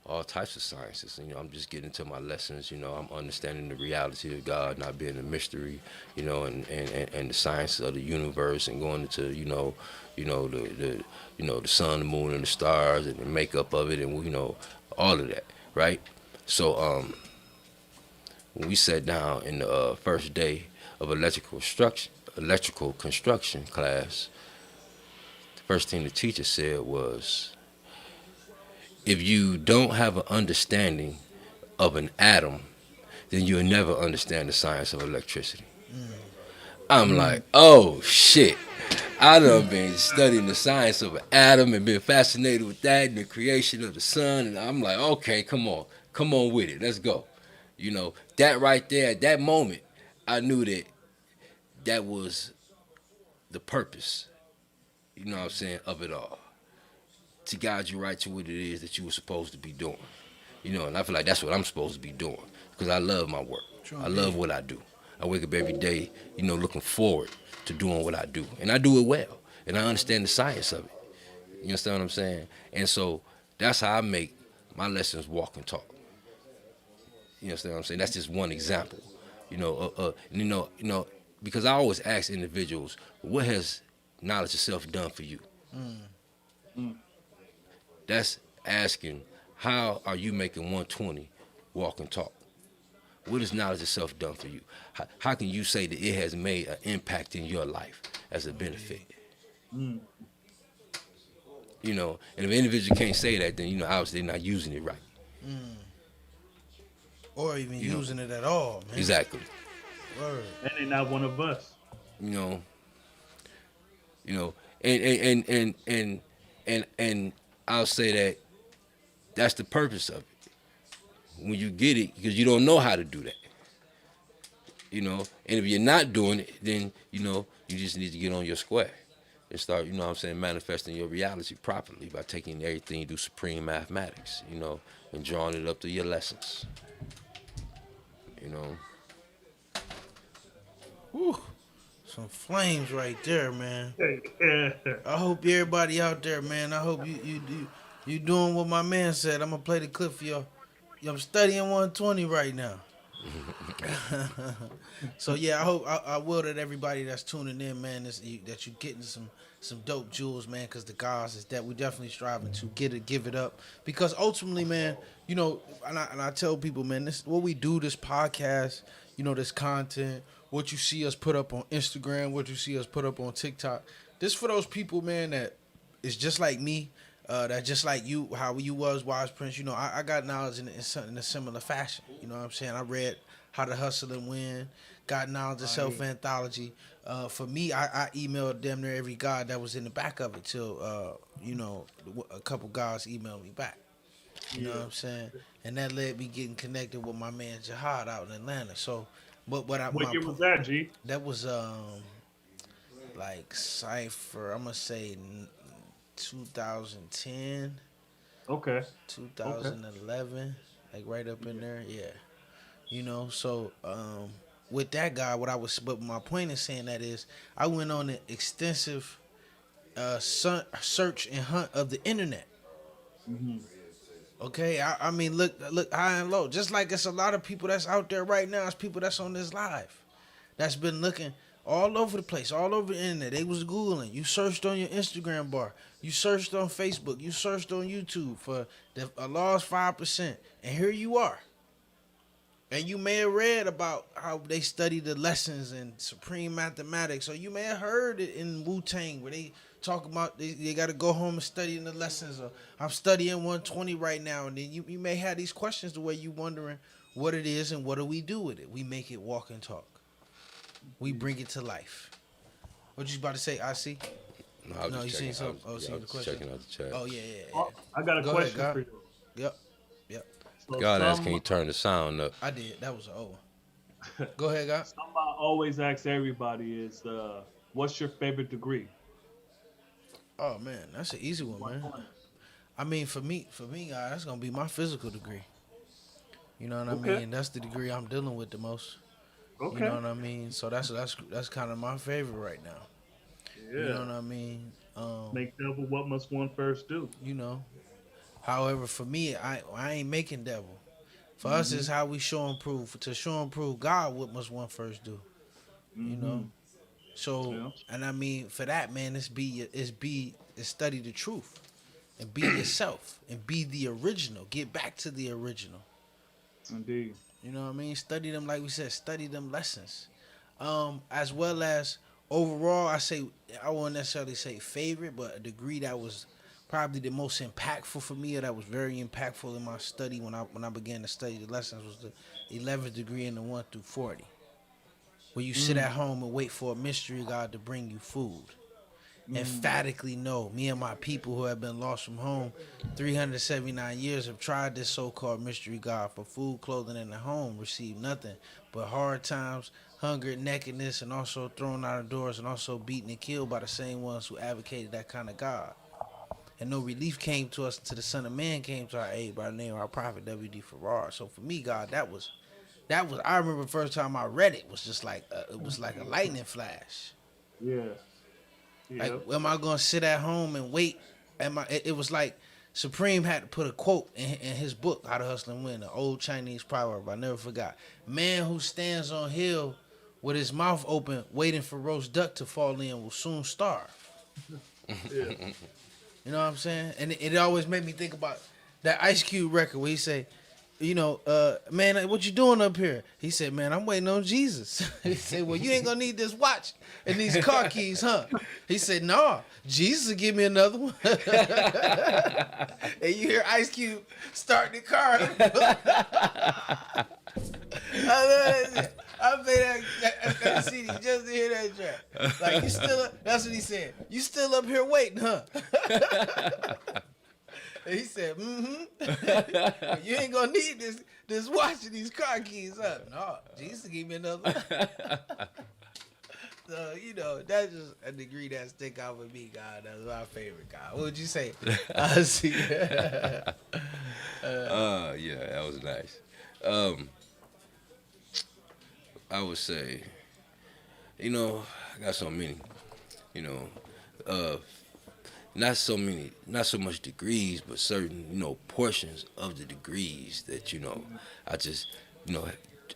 Speaker 4: all types of sciences. I'm just getting into my lessons. I'm understanding the reality of God not being a mystery, and the science of the universe, and going into, the sun, the moon, and the stars, and the makeup of it, and all of that, right? So when we sat down in the first day of electrical construction class, the first thing the teacher said was, if you don't have an understanding of an atom, then you'll never understand the science of electricity. I'm like, oh shit. I done been studying the science of an atom and been fascinated with that and the creation of the sun. And I'm like, okay, come on with it. Let's go. That right there, at that moment, I knew that was the purpose, of it all. To guide you right to what it is that you were supposed to be doing. And I feel like that's what I'm supposed to be doing because I love my work. I love what I do. I wake up every day, looking forward to doing what I do. And I do it well. And I understand the science of it. You understand what I'm saying? And so that's how I make my lessons walk and talk. You understand what I'm saying? That's just one example. Because I always ask individuals, what has knowledge of self done for you? That's asking, how are you making 120 walk and talk? What has knowledge of self done for you? How can you say that it has made an impact in your life as a benefit? And if an individual can't say that, then, obviously they're not using it right.
Speaker 5: Or even using it at all, man.
Speaker 4: Exactly.
Speaker 5: Word.
Speaker 6: And they're not one of us.
Speaker 4: And I'll say that that's the purpose of it. When you get it, because you don't know how to do that. And if you're not doing it, then, you just need to get on your square and start, manifesting your reality properly by taking everything through supreme mathematics, and drawing it up to your lessons.
Speaker 5: Whew. Some flames right there, man.
Speaker 6: Yeah.
Speaker 5: I hope everybody out there, man. I hope you doing what my man said. I'm gonna play the clip for y'all. I'm studying 120 right now. So yeah, I hope I will that everybody that's tuning in, man, that you getting some dope jewels, man. Because the guys is that we definitely striving to give it up. Because ultimately, man, and I tell people, man, this what we do. This podcast, this content, what you see us put up on Instagram, what you see us put up on TikTok. This for those people, man, that is just like me. That just like you, how you was, Wise Prince. I got knowledge in a similar fashion. You know what I'm saying? I read How to Hustle and Win, got knowledge of self anthology. For me, I emailed damn near every god that was in the back of it till a couple guys emailed me back. You know what I'm saying? And that led me getting connected with my man Jihad out in Atlanta. So,
Speaker 6: What year was that, G?
Speaker 5: That was like cipher. I'm gonna say 2010,
Speaker 6: Okay. Okay.
Speaker 5: 2011, like right up in there. Yeah, you know. So with that guy, but my point in saying that is, I went on an extensive search and hunt of the internet.
Speaker 6: Hmm.
Speaker 5: Okay, I mean, look high and low. Just like it's a lot of people that's out there right now. It's people that's on this live, that's been looking all over the place, all over the internet. They was googling. You searched on your Instagram bar. You searched on Facebook. You searched on YouTube for the a lost 5%, and here you are. And you may have read about how they study the lessons in supreme mathematics, or you may have heard it in Wu Tang where they talk about they got to go home and study in the lessons. Or I'm studying 120 right now, and then you may have these questions the way you wondering what it is and what do we do with it. We make it walk and talk. We bring it to life. What you about to say? I see.
Speaker 4: No, I was
Speaker 5: No, you
Speaker 4: just
Speaker 5: seen
Speaker 4: checking.
Speaker 5: something? Oh,
Speaker 4: I
Speaker 5: seen
Speaker 4: was
Speaker 5: the
Speaker 4: just
Speaker 5: question?
Speaker 4: checking out the chat.
Speaker 5: Oh yeah.
Speaker 6: Oh, I got a
Speaker 5: Go ahead,
Speaker 6: question
Speaker 5: God.
Speaker 6: for you.
Speaker 5: Yep.
Speaker 6: So
Speaker 4: God asked, can you turn the sound up?
Speaker 5: I did. That was an old one. Go ahead, God.
Speaker 6: something I always ask everybody is, what's your favorite degree?
Speaker 5: Oh man, that's an easy one, man. I mean, for me, God, that's gonna be my physical degree. You know what I
Speaker 6: Okay.
Speaker 5: mean? That's the degree I'm dealing with the most.
Speaker 6: Okay.
Speaker 5: You know what I mean? So that's kind of my favorite right now.
Speaker 6: Yeah.
Speaker 5: You know what I mean?
Speaker 6: Make devil what must one first do.
Speaker 5: You know. However, for me, I ain't making devil. For us, it's how we show and prove. To show and prove God, what must one first do? You know. So,
Speaker 6: Yeah.
Speaker 5: and I mean, for that, man, it's study the truth, and be yourself, and be the original. Get back to the original.
Speaker 6: Indeed.
Speaker 5: You know what I mean? Study them, like we said, study them lessons. As well as overall, I won't necessarily say favorite, but a degree that was probably the most impactful for me, or that was very impactful in my study when I began to study the lessons, was the 11th degree in the 1 through 40, where you sit at home and wait for a mystery God to bring you food. Emphatically no. Me and my people who have been lost from home 379 years have tried this so-called mystery God for food, clothing, and a home, received nothing but hard times, hunger, nakedness, and also thrown out of doors, and also beaten and killed by the same ones who advocated that kind of God. And no relief came to us until the Son of Man came to our aid by the name of our prophet W.D. Farrar. So for me, God, that was. I remember the first time I read it was just like it was like a lightning flash.
Speaker 6: Yeah. Yeah.
Speaker 5: Like, am I gonna sit at home and wait? It was like Supreme had to put a quote in his book, How to Hustle and Win, the old Chinese proverb I never forgot. Man who stands on hill with his mouth open, waiting for roast duck to fall in, will soon starve.
Speaker 6: Yeah.
Speaker 5: You know what I'm saying? And it always made me think about that Ice Cube record where he say, man, what you doing up here? He said, man, I'm waiting on Jesus. He said, well, you ain't gonna need this watch and these car keys, huh? He said, no, Jesus will give me another one. And you hear Ice Cube starting the car. I played that CD just to hear that track. Like, you still up, that's what he said. You still up here waiting, huh? And he said, you ain't gonna need this watch and these car keys, huh? No, Jesus give me another one. So, that's just a degree that stick out with me, God. That's my favorite, God. What would you say? I see.
Speaker 4: Yeah, that was nice. I would say, I got so many, not so much degrees, but certain, portions of the degrees that, I just,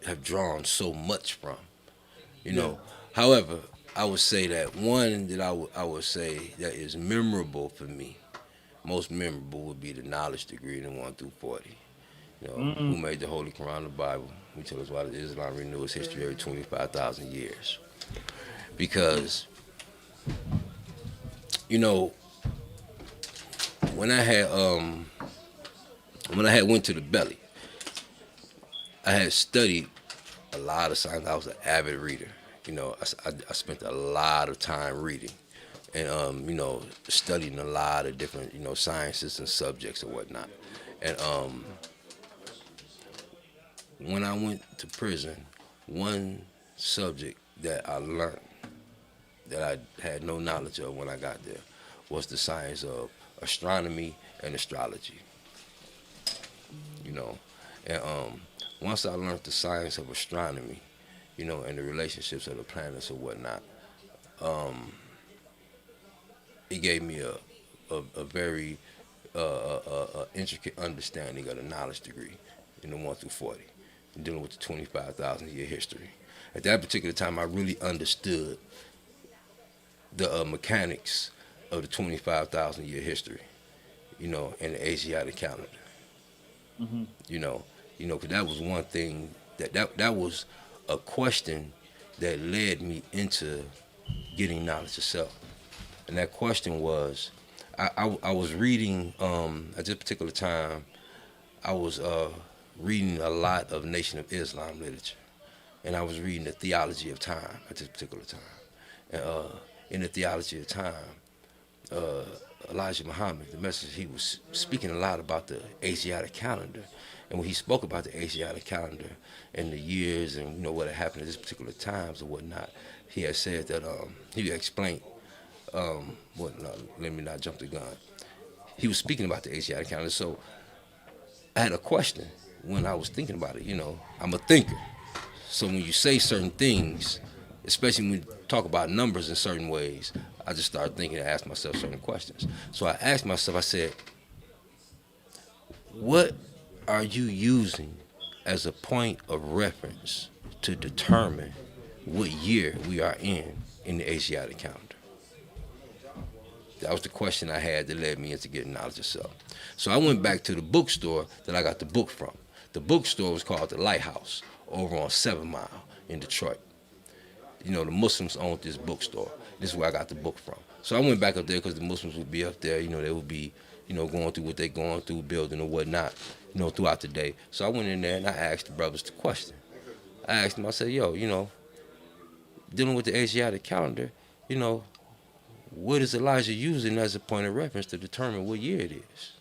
Speaker 4: have drawn so much from, However, I would say that one that I would say that is memorable for me, most memorable would be the knowledge degree in the 1 through 40. Who made the Holy Quran, the Bible? We tell us why Islam renews its history every 25,000 years. Because, when I had went to the belly, I had studied a lot of science. I was an avid reader. I spent a lot of time reading and, studying a lot of different, sciences and subjects and whatnot. And when I went to prison, one subject that I learned that I had no knowledge of when I got there was the science of astronomy and astrology. You know, and once I learned the science of astronomy, you know, and the relationships of the planets or whatnot, it gave me a very intricate understanding of the knowledge degree in the 1 through 40, dealing with the 25,000 year history. At that particular time, I really understood the mechanics of the 25,000 year history, you know, and the Asiatic calendar.
Speaker 6: Hmm.
Speaker 4: You know, 'cause that was one thing that was a question that led me into getting knowledge of self. And that question was, I was reading at this particular time, I was reading a lot of Nation of Islam literature, and I was reading the theology of time at this particular time. And in the theology of time, uh, Elijah Muhammad, the message, he was speaking a lot about the Asiatic calendar. And when he spoke about the Asiatic calendar and the years and what had happened at this particular times or whatnot, he had said that he explained. No, let me not jump the gun. He was speaking about the Asiatic calendar, so I had a question when I was thinking about it. I'm a thinker, so when you say certain things, especially when you talk about numbers in certain ways, I just started thinking and asked myself certain questions. So I asked myself, I said, what are you using as a point of reference to determine what year we are in the Asiatic calendar? That was the question I had that led me into getting knowledge of self. So I went back to the bookstore that I got the book from. The bookstore was called The Lighthouse over on 7 Mile in Detroit. The Muslims owned this bookstore. This is where I got the book from. So I went back up there because the Muslims would be up there. They would be, going through what they're going through, building or whatnot, throughout the day. So I went in there and I asked the brothers the question. I asked them, I said, yo, dealing with the Asiatic calendar, what is Elijah using as a point of reference to determine what year it is?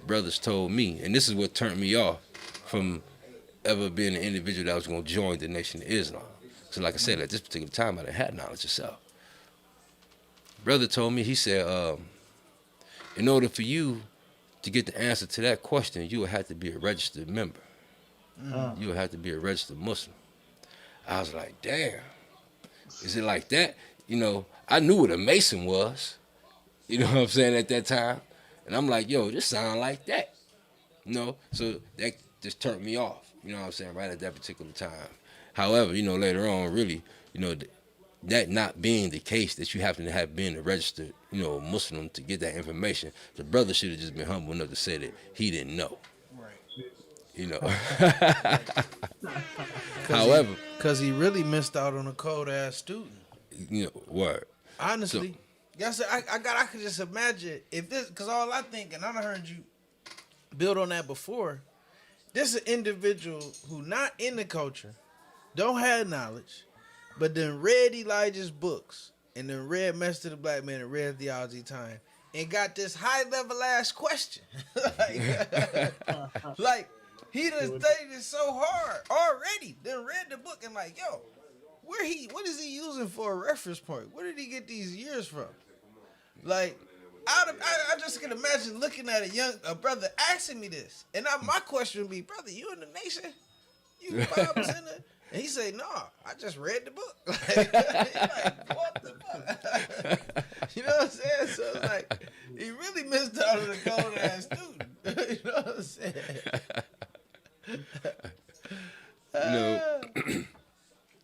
Speaker 4: Brothers told me, and this is what turned me off from ever being an individual that was going to join the Nation of Islam. So like I said, at this particular time, I didn't have knowledge of self. Brother told me, he said, in order for you to get the answer to that question, you would have to be a registered member. You would have to be a registered Muslim. I was like, damn, is it like that? I knew what a Mason was, you know what I'm saying, at that time. And I'm like, yo, this sound like that. So that just turned me off, you know what I'm saying, right at that particular time. However, later on, really, that not being the case, that you have to have been a registered, Muslim to get that information, the brother should have just been humble enough to say that he didn't know.
Speaker 5: Right.
Speaker 4: However,
Speaker 5: because he really missed out on a cold ass student.
Speaker 4: Word.
Speaker 5: Honestly, I could just imagine if this, because all I think, and I done heard you build on that before, this is an individual who not in the culture, don't have knowledge, but then read Elijah's books, and then read Message to the Black Man and read Theology Time, and got this high level ass question. like he done studied it so hard already, then read the book and like, yo, what is he using for a reference point? Where did he get these years from? Like, I just can imagine looking at a brother asking me this. And my question would be, brother, you in the Nation? You Bible's in there? And he say, no, I just read the book. Like, what the fuck? You know what I'm saying? So it's like, he really missed out on the cold ass student. You know what I'm saying?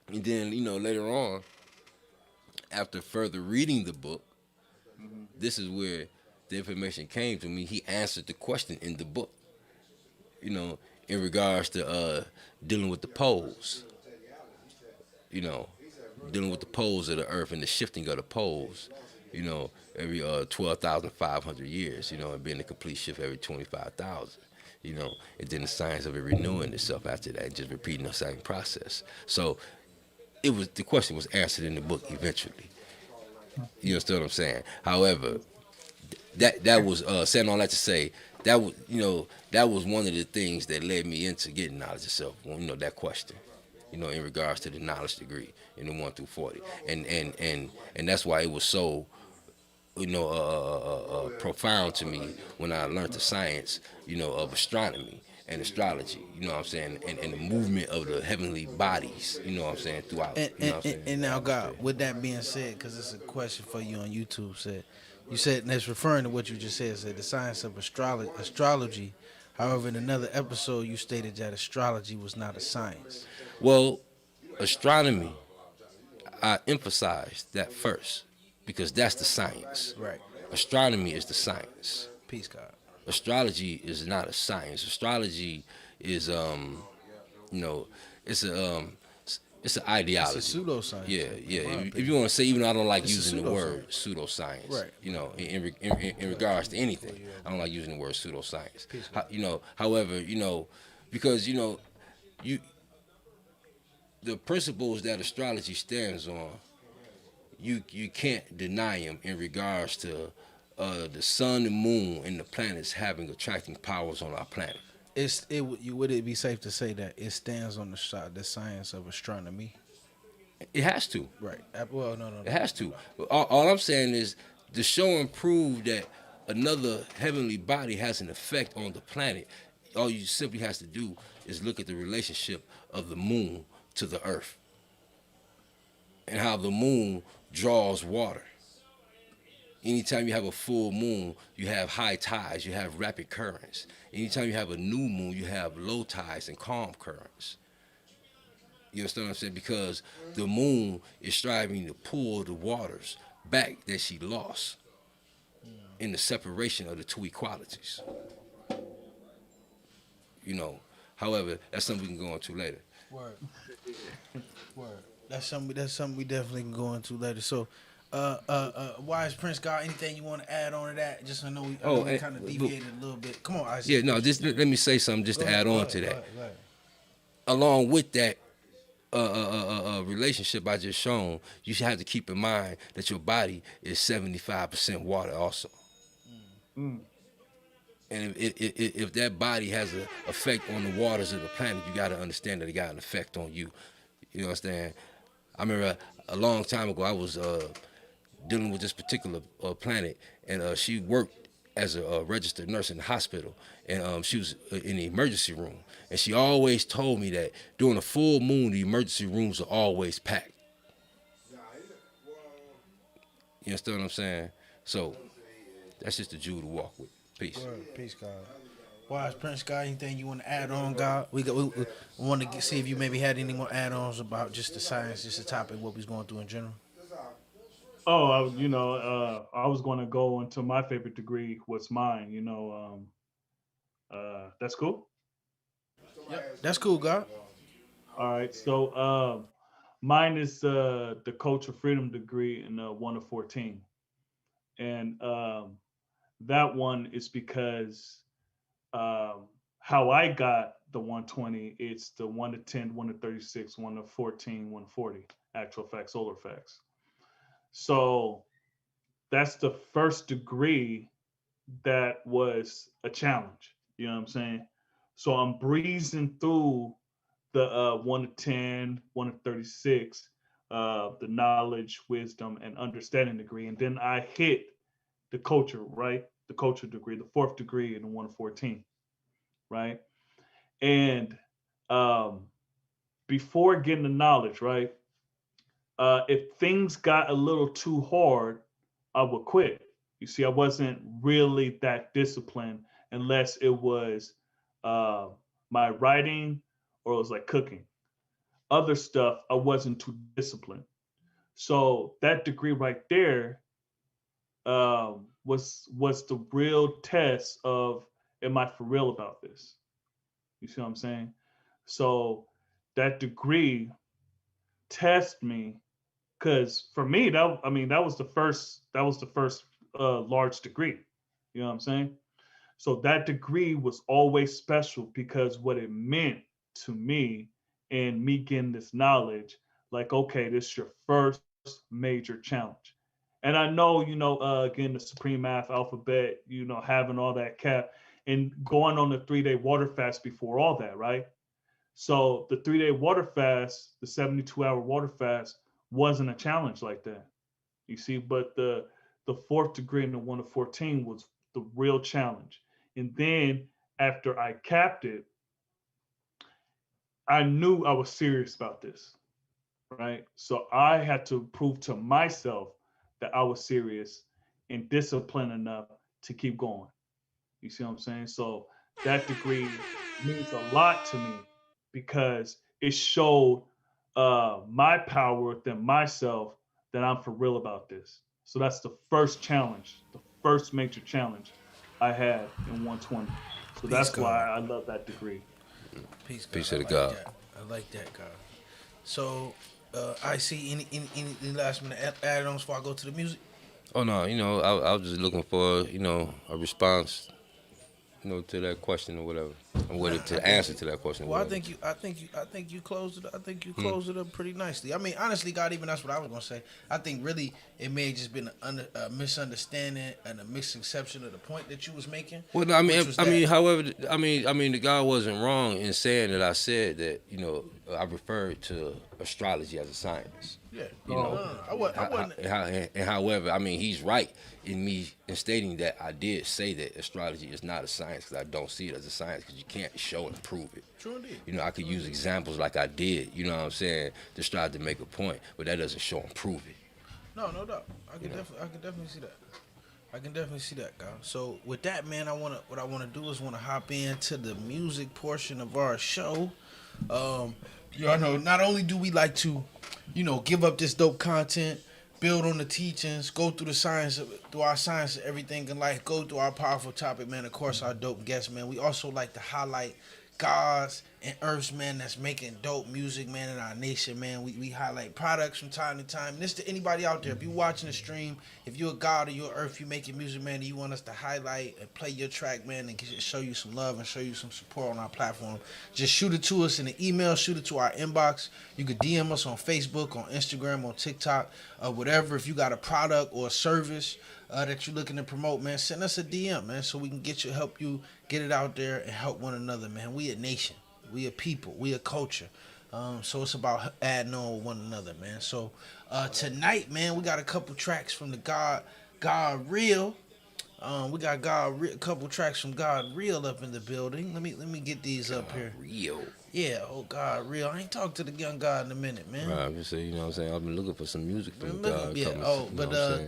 Speaker 4: And then, later on, after further reading the book, this is where the information came to me. He answered the question in the book, in regards to dealing with the poles, dealing with the poles of the earth and the shifting of the poles, every 12,500 years, and being a complete shift every 25,000. And then the science of it renewing itself after that, just repeating the same process. So the question was answered in the book eventually. You understand what I'm saying? However, that was saying all that to say that was that was one of the things that led me into getting knowledge of self. That question. you know, in regards to the knowledge degree in the 1 through 40, and that's why it was so, you know, profound to me when I learned the science, you know, of astronomy and astrology. You know what I'm saying, and the movement of the heavenly bodies. You know what I'm saying throughout.
Speaker 5: And,
Speaker 4: You know
Speaker 5: and,
Speaker 4: what I'm
Speaker 5: and,
Speaker 4: saying
Speaker 5: and
Speaker 4: the
Speaker 5: now, God,
Speaker 4: atmosphere.
Speaker 5: with that being said, because it's a question for you on YouTube, you said, and it's referring to what you just said the science of astrology. However, in another episode, you stated that astrology was not a science.
Speaker 4: Well, astronomy, I emphasized that first because that's the science.
Speaker 5: Right.
Speaker 4: Astronomy is the science.
Speaker 5: Peace, God.
Speaker 4: Astrology is not a science. Astrology is you know, it's a it's an
Speaker 5: It's a
Speaker 4: ideology.
Speaker 5: pseudoscience.
Speaker 4: Yeah, yeah.
Speaker 5: In my
Speaker 4: If you
Speaker 5: opinion.
Speaker 4: want to say, even though I don't like
Speaker 5: It's a
Speaker 4: using the word
Speaker 5: pseudoscience.
Speaker 4: pseudoscience,
Speaker 5: Right.
Speaker 4: you know, in regards to anything, I don't like using the word pseudoscience. You know, however, you know, because you know, you the principles that astrology stands on, you can't deny them in regards to the sun, the moon, and the planets having attracting powers on our planet.
Speaker 5: Would it be safe to say that it stands on the science of astronomy?
Speaker 4: It has to.
Speaker 5: Right. Well, no, no,
Speaker 4: It
Speaker 5: no.
Speaker 4: has to. But all I'm saying is to show and prove that another heavenly body has an effect on the planet. All you simply has to do is look at the relationship of the moon to the earth and how the moon draws water. Anytime you have a full moon, you have high tides, you have rapid currents. Anytime you have a new moon, you have low tides and calm currents. You understand what I'm saying? Because the moon is striving to pull the waters back that she lost in the separation of the two equalities. You know, however, that's something we can go into later.
Speaker 5: Word. Word. That's something we definitely can go into later. So, Wise Prince, got anything you want to add on to that? Just I know we kind of deviated a little bit. Come on, Isaac.
Speaker 4: Yeah, no, just let me say something just to add on to that.
Speaker 5: Go ahead.
Speaker 4: Along with that relationship I just shown, you should have to keep in mind that your body is 75% water also.
Speaker 6: Mm.
Speaker 4: And if that body has an effect on the waters of the planet, you got to understand that it got an effect on you. You understand? I remember a long time ago, I was dealing with this particular planet, and she worked as a registered nurse in the hospital, and she was in the emergency room. And she always told me that during a full moon, the emergency rooms are always packed. You understand what I'm saying? So that's just the Jew to walk with. Peace.
Speaker 5: Word. Peace, God. Wise Prince, got anything you want to add on, God? We want to see if you maybe had any more add-ons about just the science, just the topic, what we was going through in general.
Speaker 6: Oh, I was going to go into my favorite degree. What's mine? That's cool.
Speaker 5: Yep. That's cool, God.
Speaker 6: All right. So mine is the Culture Freedom degree in 1 of 14, and that one is because how I got the 120. It's the 1 to 10, 1 to 36, 1 to 14, 140 actual facts, solar facts. So that's the first degree that was a challenge. You know what I'm saying? So I'm breezing through the 1 to 10, 1 to 36, the knowledge, wisdom, and understanding degree. And then I hit the culture, right? The culture degree, the fourth degree in the 1 to 14, right? And um, before getting the knowledge, right? If things got a little too hard, I would quit. You see, I wasn't really that disciplined unless it was uh, my writing or it was like cooking. Other stuff, I wasn't too disciplined. So that degree right there was the real test of am I for real about this? You see what I'm saying? So that degree test me because for me that was the first large degree. You know what I'm saying? So that degree was always special because what it meant to me and me getting this knowledge, like, okay, this is your first major challenge. And I know, again, the Supreme Math Alphabet, having all that cap and going on the 3-day water fast before all that, right? So the 3-day water fast, the 72-hour water fast, wasn't a challenge like that. You see, but the fourth degree and the 1 to 14 was the real challenge. And then after I capped it, I knew I was serious about this, right? So I had to prove to myself that I was serious and disciplined enough to keep going. You see what I'm saying? So that degree means a lot to me because it showed my power within myself that I'm for real about this. So that's the first challenge, the first major challenge I had in 120. So that's why I love that degree.
Speaker 5: Peace, God.
Speaker 4: Peace to the
Speaker 5: I like
Speaker 4: God.
Speaker 5: that. I like that, God. So, I see any last minute add-ons before I go to the music?
Speaker 4: Oh no, I was just looking for, a response, to that question or whatever, and what it, to answer to that question.
Speaker 5: Well,
Speaker 4: or whatever.
Speaker 5: I think you closed it. I think you closed it up pretty nicely. I mean, honestly, God, even that's what I was gonna say. I think really it may have just been a misunderstanding and a misconception of the point that you was making.
Speaker 4: Well, no, however, the guy wasn't wrong in saying that I said that, I referred to astrology as a science.
Speaker 5: Yeah,
Speaker 6: I
Speaker 5: wasn't.
Speaker 4: And however, he's right in stating that I did say that astrology is not a science because I don't see it as a science because you can't show and prove it.
Speaker 5: True indeed.
Speaker 4: I could use examples like I did, you know what I'm saying, to strive to make a point, but that doesn't show and prove it.
Speaker 5: No doubt. I can definitely see that. I can definitely see that, guys. So with that, man, what I wanna do is hop into the music portion of our show. Y'all know, not only do we like to, give up this dope content, build on the teachings, go through our science of everything in life, go through our powerful topic, man. Of course, our dope guests, man. We also like to highlight gods and earths, man, that's making dope music, man, in our nation, man. We highlight products from time to time. And this to anybody out there, if you're watching the stream, if you're a god or you're earth, you making music, man, and you want us to highlight and play your track, man, and show you some love and show you some support on our platform, just shoot it to us in the email, shoot it to our inbox. You could DM us on Facebook, on Instagram, on TikTok, whatever. If you got a product or a service that you're looking to promote, man, send us a DM, man, so we can help you get it out there and help one another, man. We a nation. We a people. We a culture. So it's about adding on with one another, man. So tonight, man, we got a couple tracks from the God Real. We got a couple tracks from God Real up in the building. Let me get these up here.
Speaker 4: Real.
Speaker 5: Yeah, God Real. I ain't talked to the young God in a minute, man.
Speaker 4: Right, I'm just saying, what I'm saying? I've been looking for some music from God.
Speaker 5: Yeah.
Speaker 4: Coming,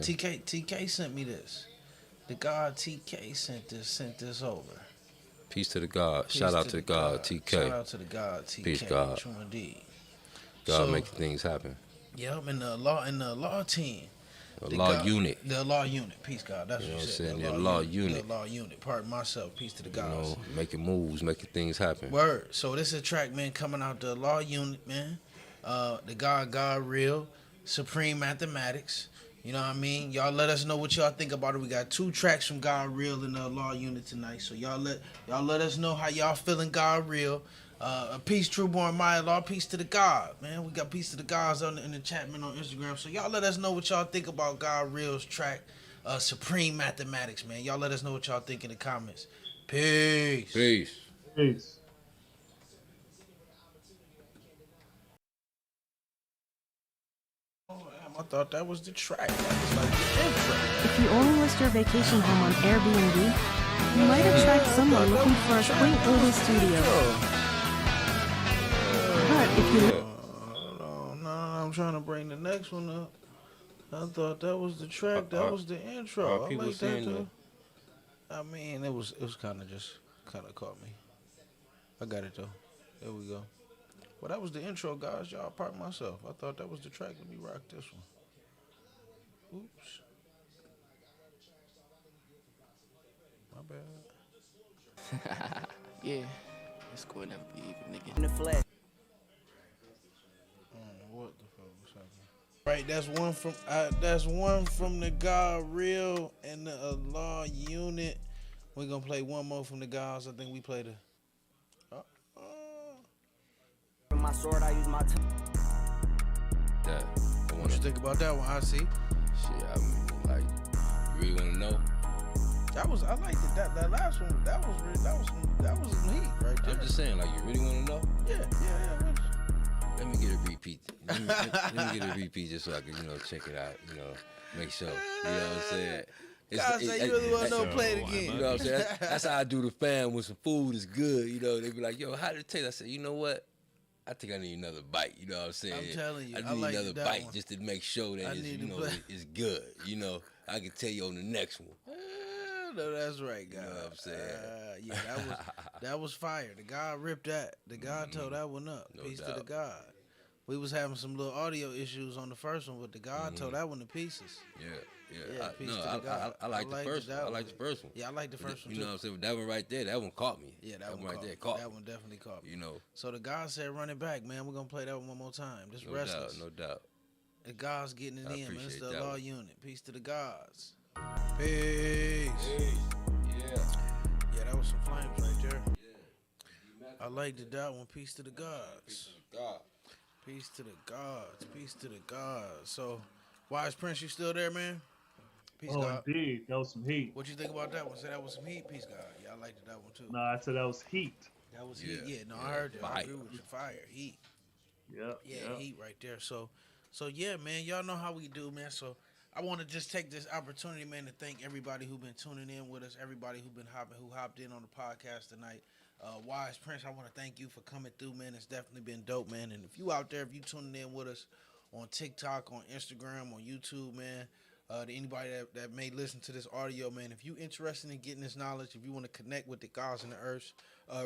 Speaker 5: TK sent me this. The God TK sent this over.
Speaker 4: Peace to the God. Shout out to the God, TK.
Speaker 5: Shout out to the God, TK.
Speaker 4: Peace, God.
Speaker 5: True indeed.
Speaker 4: God making things happen.
Speaker 5: Yep, and the law team.
Speaker 4: The law unit.
Speaker 5: The law unit. Peace, God. That's what you said.
Speaker 4: The law unit.
Speaker 5: The law unit. Pardon myself. Peace to the gods.
Speaker 4: Making moves, making things happen.
Speaker 5: Word. So this is a track, man, coming out the law unit, man. The God Real, Supreme Mathematics. You know what I mean? Y'all let us know what y'all think about it. We got 2 tracks from God Real in the Law Unit tonight. So y'all let us know how y'all feeling God Real. Peace, Trueborn Maya Law. Peace to the God, man. We got peace to the gods in the chat, man, on Instagram. So y'all let us know what y'all think about God Real's track, Supreme Mathematics, man. Y'all let us know what y'all think in the comments. Peace.
Speaker 4: Peace.
Speaker 6: Peace.
Speaker 5: I thought that was the track. That was like the intro.
Speaker 7: If you only list your vacation home on Airbnb, you might attract someone looking for a quaint little studio. But if you...
Speaker 5: No, I'm trying to bring the next one up. I thought that was the track. That was the intro. I like that too. I mean, it was kind of caught me. I got it though. There we go. Well, that was the intro, guys. Y'all, pardon myself. I thought that was the track. Let me rock this one. Oops. My bad.
Speaker 8: Yeah. It's going to be even, nigga. In the flat.
Speaker 5: What the fuck was happening? Right, that's one from the God Real and the Law Unit. We're gonna play one more from the gods. I think we played
Speaker 8: My sword, I use my
Speaker 4: That.
Speaker 5: What you think about that one? I see.
Speaker 4: Shit, I mean, like, you really want to know?
Speaker 5: I liked it. That last one. That was some heat right there.
Speaker 4: I'm just saying, like, you really want to know?
Speaker 5: Yeah.
Speaker 4: Let me get a repeat. Let me get a repeat just so I can, check it out. Make sure. You know what I'm saying?
Speaker 5: God say you really want to know, play it again.
Speaker 4: You know what I'm saying? That's how I do the fam when some food is good. They be like, yo, how did it taste? I said, you know what? I think I need another bite. You know what I'm saying?
Speaker 5: I'm telling you,
Speaker 4: I
Speaker 5: I
Speaker 4: need
Speaker 5: like
Speaker 4: another
Speaker 5: that
Speaker 4: bite
Speaker 5: one.
Speaker 4: just to make sure that it's good. I can tell you on the next one.
Speaker 5: No, that's right, God.
Speaker 4: You know what I'm saying?
Speaker 5: That was fire. The God ripped that. The God tore that one up.
Speaker 4: No
Speaker 5: Peace
Speaker 4: doubt.
Speaker 5: to the God. We was having some little audio issues on the first one, but the God tore that one to pieces.
Speaker 4: Yeah.
Speaker 5: Peace to the God.
Speaker 4: I like the first one. I like the first one.
Speaker 5: Yeah, I like the first one too.
Speaker 4: You know what I'm saying? That one right there, that one caught me.
Speaker 5: Yeah, that one
Speaker 4: right
Speaker 5: caught
Speaker 4: there
Speaker 5: me.
Speaker 4: caught
Speaker 5: That
Speaker 4: me.
Speaker 5: one definitely caught me.
Speaker 4: So
Speaker 5: the God said, run it back, man. We're going to play that one more time. This restless.
Speaker 4: No doubt.
Speaker 5: The God's getting it
Speaker 4: I
Speaker 5: in, man. It's
Speaker 4: appreciate
Speaker 5: the
Speaker 4: that
Speaker 5: law
Speaker 4: one.
Speaker 5: unit. Peace to the gods. Peace.
Speaker 4: Yeah.
Speaker 5: Yeah, that was some flames right there. I liked that one. Peace to the gods.
Speaker 4: God.
Speaker 5: Peace to the gods. Peace to the gods. So, Wise Prince, you still there, man? Peace,
Speaker 6: Oh,
Speaker 5: God.
Speaker 6: indeed. That was some heat.
Speaker 5: What you think about that one? Say that was some heat. Peace, God. Yeah, I liked that one too.
Speaker 6: No, I said that was heat.
Speaker 5: That was
Speaker 4: Yeah.
Speaker 5: heat. Yeah, no, I
Speaker 4: Yeah,
Speaker 5: heard you. I
Speaker 4: fire.
Speaker 5: agree with you. Fire, heat.
Speaker 6: Yeah.
Speaker 5: Yeah, heat right there. So yeah, man, y'all know how we do, man. So I want to just take this opportunity, man, to thank everybody who been tuning in with us, everybody who hopped in on the podcast tonight. Wise Prince, I want to thank you for coming through, man. It's definitely been dope, man. And if you out there, if you tuning in with us on TikTok, on Instagram, on YouTube, man, to anybody that may listen to this audio, man, if you interested in getting this knowledge, if you want to connect with the gods and the earths,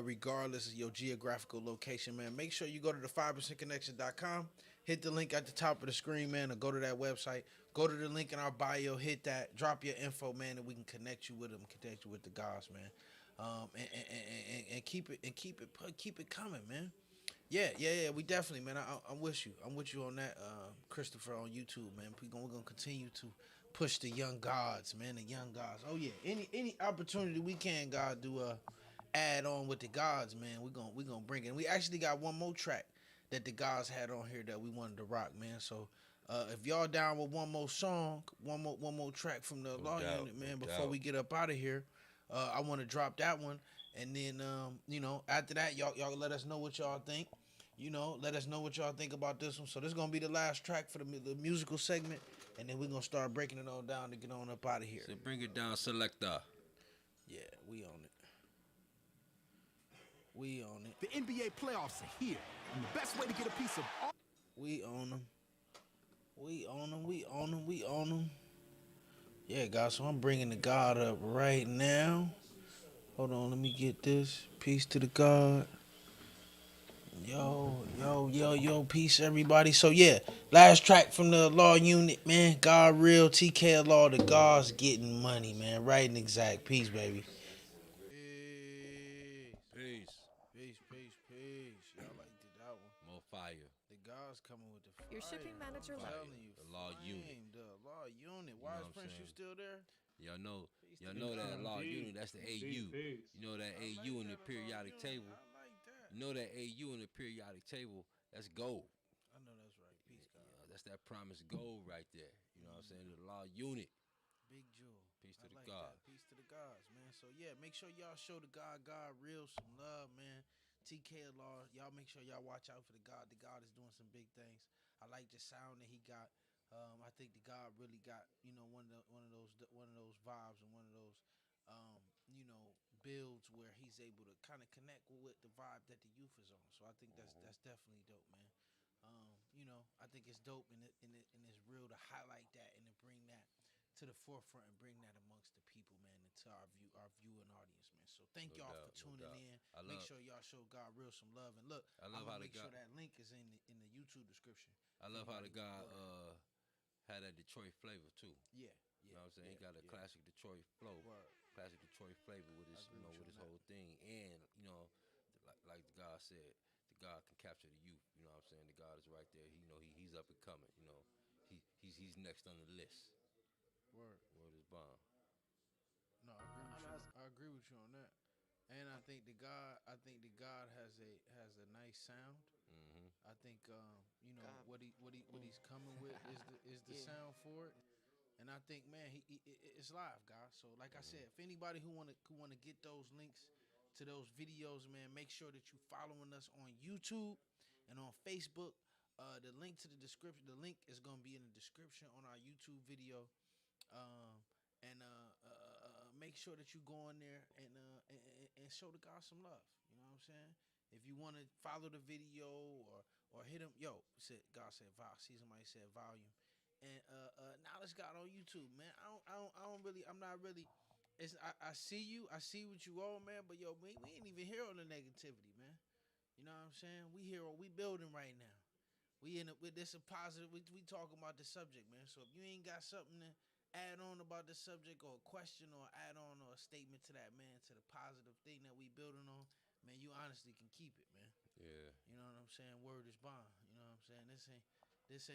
Speaker 5: regardless of your geographical location, man, make sure you go to the 5%connection.com. Hit the link at the top of the screen, man, or go to that website. Go to the link in our bio, hit that, drop your info, man, and we can connect you with them, connect you with the gods, man. And keep it coming, man. Yeah. We definitely, man. I'm with you. I'm with you on that, Christopher, on YouTube, man. We're gonna continue to push the young gods, man. The young gods. Oh yeah. Any opportunity we can, God, do add on with the gods, man. We're gonna bring it. We actually got one more track that the gods had on here that we wanted to rock, man. So if y'all down with one more song, one more track from the Law Unit, man, before we get up out of here, I want to drop that one, and then after that, y'all let us know what y'all think. Let us know what y'all think about this one. So this is gonna be the last track for the musical segment, and then we're gonna start breaking it all down to get on up out of here.
Speaker 4: So bring it down, selector.
Speaker 5: Yeah, we on it. We on it.
Speaker 9: The NBA playoffs are here, and the best way to get a piece of all.
Speaker 5: We on them. We on them. We on them. We on them. Yeah, guys. So I'm bringing the God up right now. Hold on. Let me get this. Peace to the God. Yo. Peace, everybody. So yeah, last track from the Law Unit, man. God Real, TK Law. The God's getting money, man. Right and exact. Peace, baby. Peace. Y'all like that one.
Speaker 4: More fire.
Speaker 5: The God's coming with the fire.
Speaker 7: Your shipping manager
Speaker 5: I'm
Speaker 7: left.
Speaker 5: telling you,
Speaker 4: The Law Unit.
Speaker 5: The Law Unit.
Speaker 4: You
Speaker 5: Wise
Speaker 4: know what I'm
Speaker 5: Prince, you
Speaker 4: saying?
Speaker 5: still there?
Speaker 4: Y'all know
Speaker 5: to
Speaker 4: that
Speaker 6: God.
Speaker 4: Law
Speaker 6: Indeed.
Speaker 4: Unit, that's the
Speaker 6: Indeed.
Speaker 4: AU.
Speaker 6: Peace.
Speaker 4: You know that AU in the periodic table.
Speaker 5: I like that.
Speaker 4: You know that AU in the periodic table, that's gold.
Speaker 5: I know that's right. Peace, God.
Speaker 4: That's that promised gold right there. You know what I'm saying? The Law Unit.
Speaker 5: Big jewel.
Speaker 4: Peace to
Speaker 5: I
Speaker 4: the
Speaker 5: like
Speaker 4: God.
Speaker 5: that. Peace to the gods, man. So yeah, make sure y'all show the God real some love, man. TK Law, y'all make sure y'all watch out for the God. The God is doing some big things. I like the sound that he got. I think the God really got one of those vibes and one of those builds where he's able to kind of connect with the vibe that the youth is on. So I think that's definitely dope, man. I think it's dope and it's real to highlight that and to bring that to the forefront and bring that amongst the people, man, and to our viewing audience, man. So thank y'all for tuning in. Make sure y'all show God Real some love. And look,
Speaker 4: I love how
Speaker 5: make
Speaker 4: the
Speaker 5: sure
Speaker 4: God.
Speaker 5: that link is in the YouTube description.
Speaker 4: I love how the God had that Detroit flavor too.
Speaker 5: Yeah.
Speaker 4: You know what I'm saying? He got a classic Detroit flow, classic Detroit flavor with his with his whole thing, and like the God said, the God can capture the youth. You know what I'm saying? The God is right there. He's up and coming. He's next on the list. Word is bomb.
Speaker 5: No, I agree with you on that. And I think the God has a nice sound.
Speaker 4: Mm-hmm.
Speaker 5: I think what he's coming with is the sound for it. And I think, man, it's live, guys. So like I said, if anybody who wanna get those links to those videos, man, make sure that you following us on YouTube and on Facebook. The link to the description, the link is gonna be in the description on our YouTube video. And make sure that you go in there and show the God some love. You know what I'm saying? If you want to follow the video or hit him, God said volume. See, somebody said volume. And knowledge God on YouTube, man. I don't really. I'm not really. I see you. I see what you on, man. But yo, we ain't even here on the negativity, man. You know what I'm saying? We here. We building right now. We in with this a positive. We talking about the subject, man. So if you ain't got something to add on about the subject or a question or add on or a statement to that, man, to the positive thing that we building on, man, you honestly can keep it, man.
Speaker 4: Yeah.
Speaker 5: You know what I'm saying? Word is bond. You know what I'm saying? This ain't. If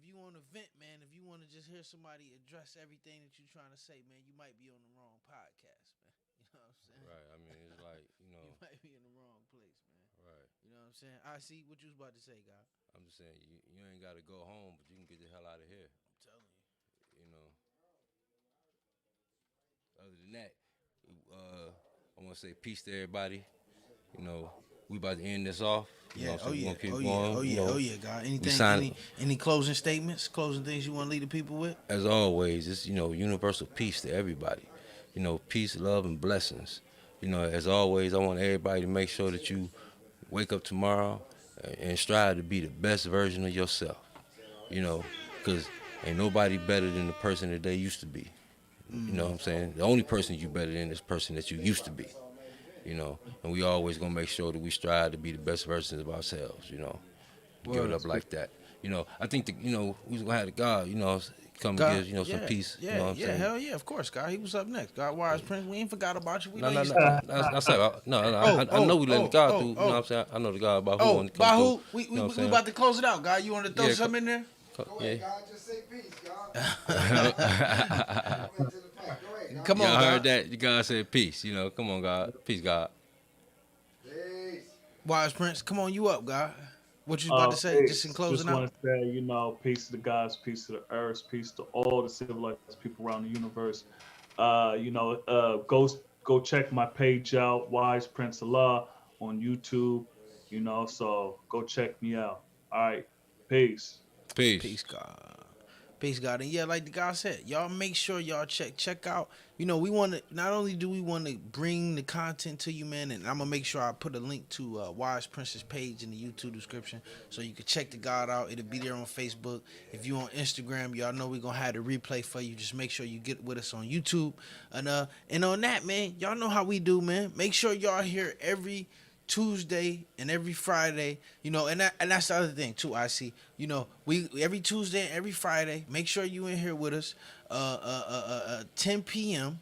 Speaker 5: you want to vent, man, if you want to just hear somebody address everything that you're trying to say, man, you might be on the wrong podcast, man. You know what I'm saying?
Speaker 4: Right. I mean, it's like, you know.
Speaker 5: You might be in the wrong place, man.
Speaker 4: Right.
Speaker 5: You know what I'm saying? I see what you was about to say, God.
Speaker 4: I'm just saying, you ain't got to go home, but you can get the hell out of here.
Speaker 5: I'm telling you.
Speaker 4: You know. Other than that, I want to say peace to everybody. You know, we about to end this off. You know, so we gonna keep going.
Speaker 5: God. Anything? Any closing statements? Closing things you want to leave the people with?
Speaker 4: As always, it's universal peace to everybody. You know, peace, love, and blessings. You know, as always, I want everybody to make sure that you wake up tomorrow and strive to be the best version of yourself. You know, because ain't nobody better than the person that they used to be. You know what I'm saying? The only person you better than is the person that you used to be. You know, and we always gonna make sure that we strive to be the best versions of ourselves. You know, give it up like that. You know, I think we was gonna have the God. You know, come and give some peace.
Speaker 5: Yeah,
Speaker 4: you know what I'm saying?
Speaker 5: Hell yeah, of course, God. He was up next. God, Wise Prince, we ain't forgot about you. We
Speaker 4: No. I know we letting God through. You know what I'm saying? I know the God about who want to come
Speaker 5: Bahu,
Speaker 4: through.
Speaker 5: we
Speaker 4: You know what I'm saying?
Speaker 5: about to close it out, God. You want to throw something in there?
Speaker 1: Go ahead, God. Just say peace, God.
Speaker 5: Come on,
Speaker 4: Y'all
Speaker 5: God.
Speaker 4: heard that? God said peace. You know, come on, God. Peace, God.
Speaker 1: Peace.
Speaker 5: Wise Prince, come on, you up, God. What you about to say? Just in closing out.
Speaker 6: Just want to say, peace to the gods, peace to the earth, peace to all the civilized people around the universe. Go check my page out, Wise Prince Allah, on YouTube. So go check me out. All right, peace.
Speaker 5: Peace, God. Peace, God. And yeah, like the guy said, y'all make sure y'all check out. We want to, not only do we want to bring the content to you, man, and I'm going to make sure I put a link to Wise Prince's page in the YouTube description so you can check the God out. It'll be there on Facebook. If you on Instagram, y'all know we're going to have the replay for you. Just make sure you get with us on YouTube. And on that, man, y'all know how we do, man. Make sure y'all here every Tuesday and every Friday, and that's the other thing too. I see, we every Tuesday and every Friday. Make sure you in here with us, 10 p.m.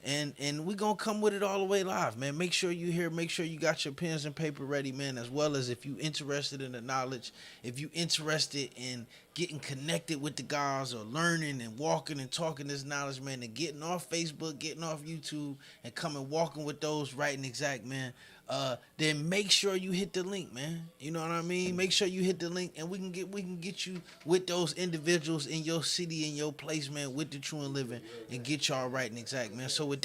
Speaker 5: And we gonna come with it all the way live, man. Make sure you here. Make sure you got your pens and paper ready, man. As well as if you interested in the knowledge, if you interested in getting connected with the guys or learning and walking and talking this knowledge, man, and getting off Facebook, getting off YouTube, and coming walking with those right and exact, man. Then make sure you hit the link, man. You know what I mean? Make sure you hit the link, and we can get you with those individuals in your city, in your place, man, with the true and living, and get y'all right and exact, man. So with that.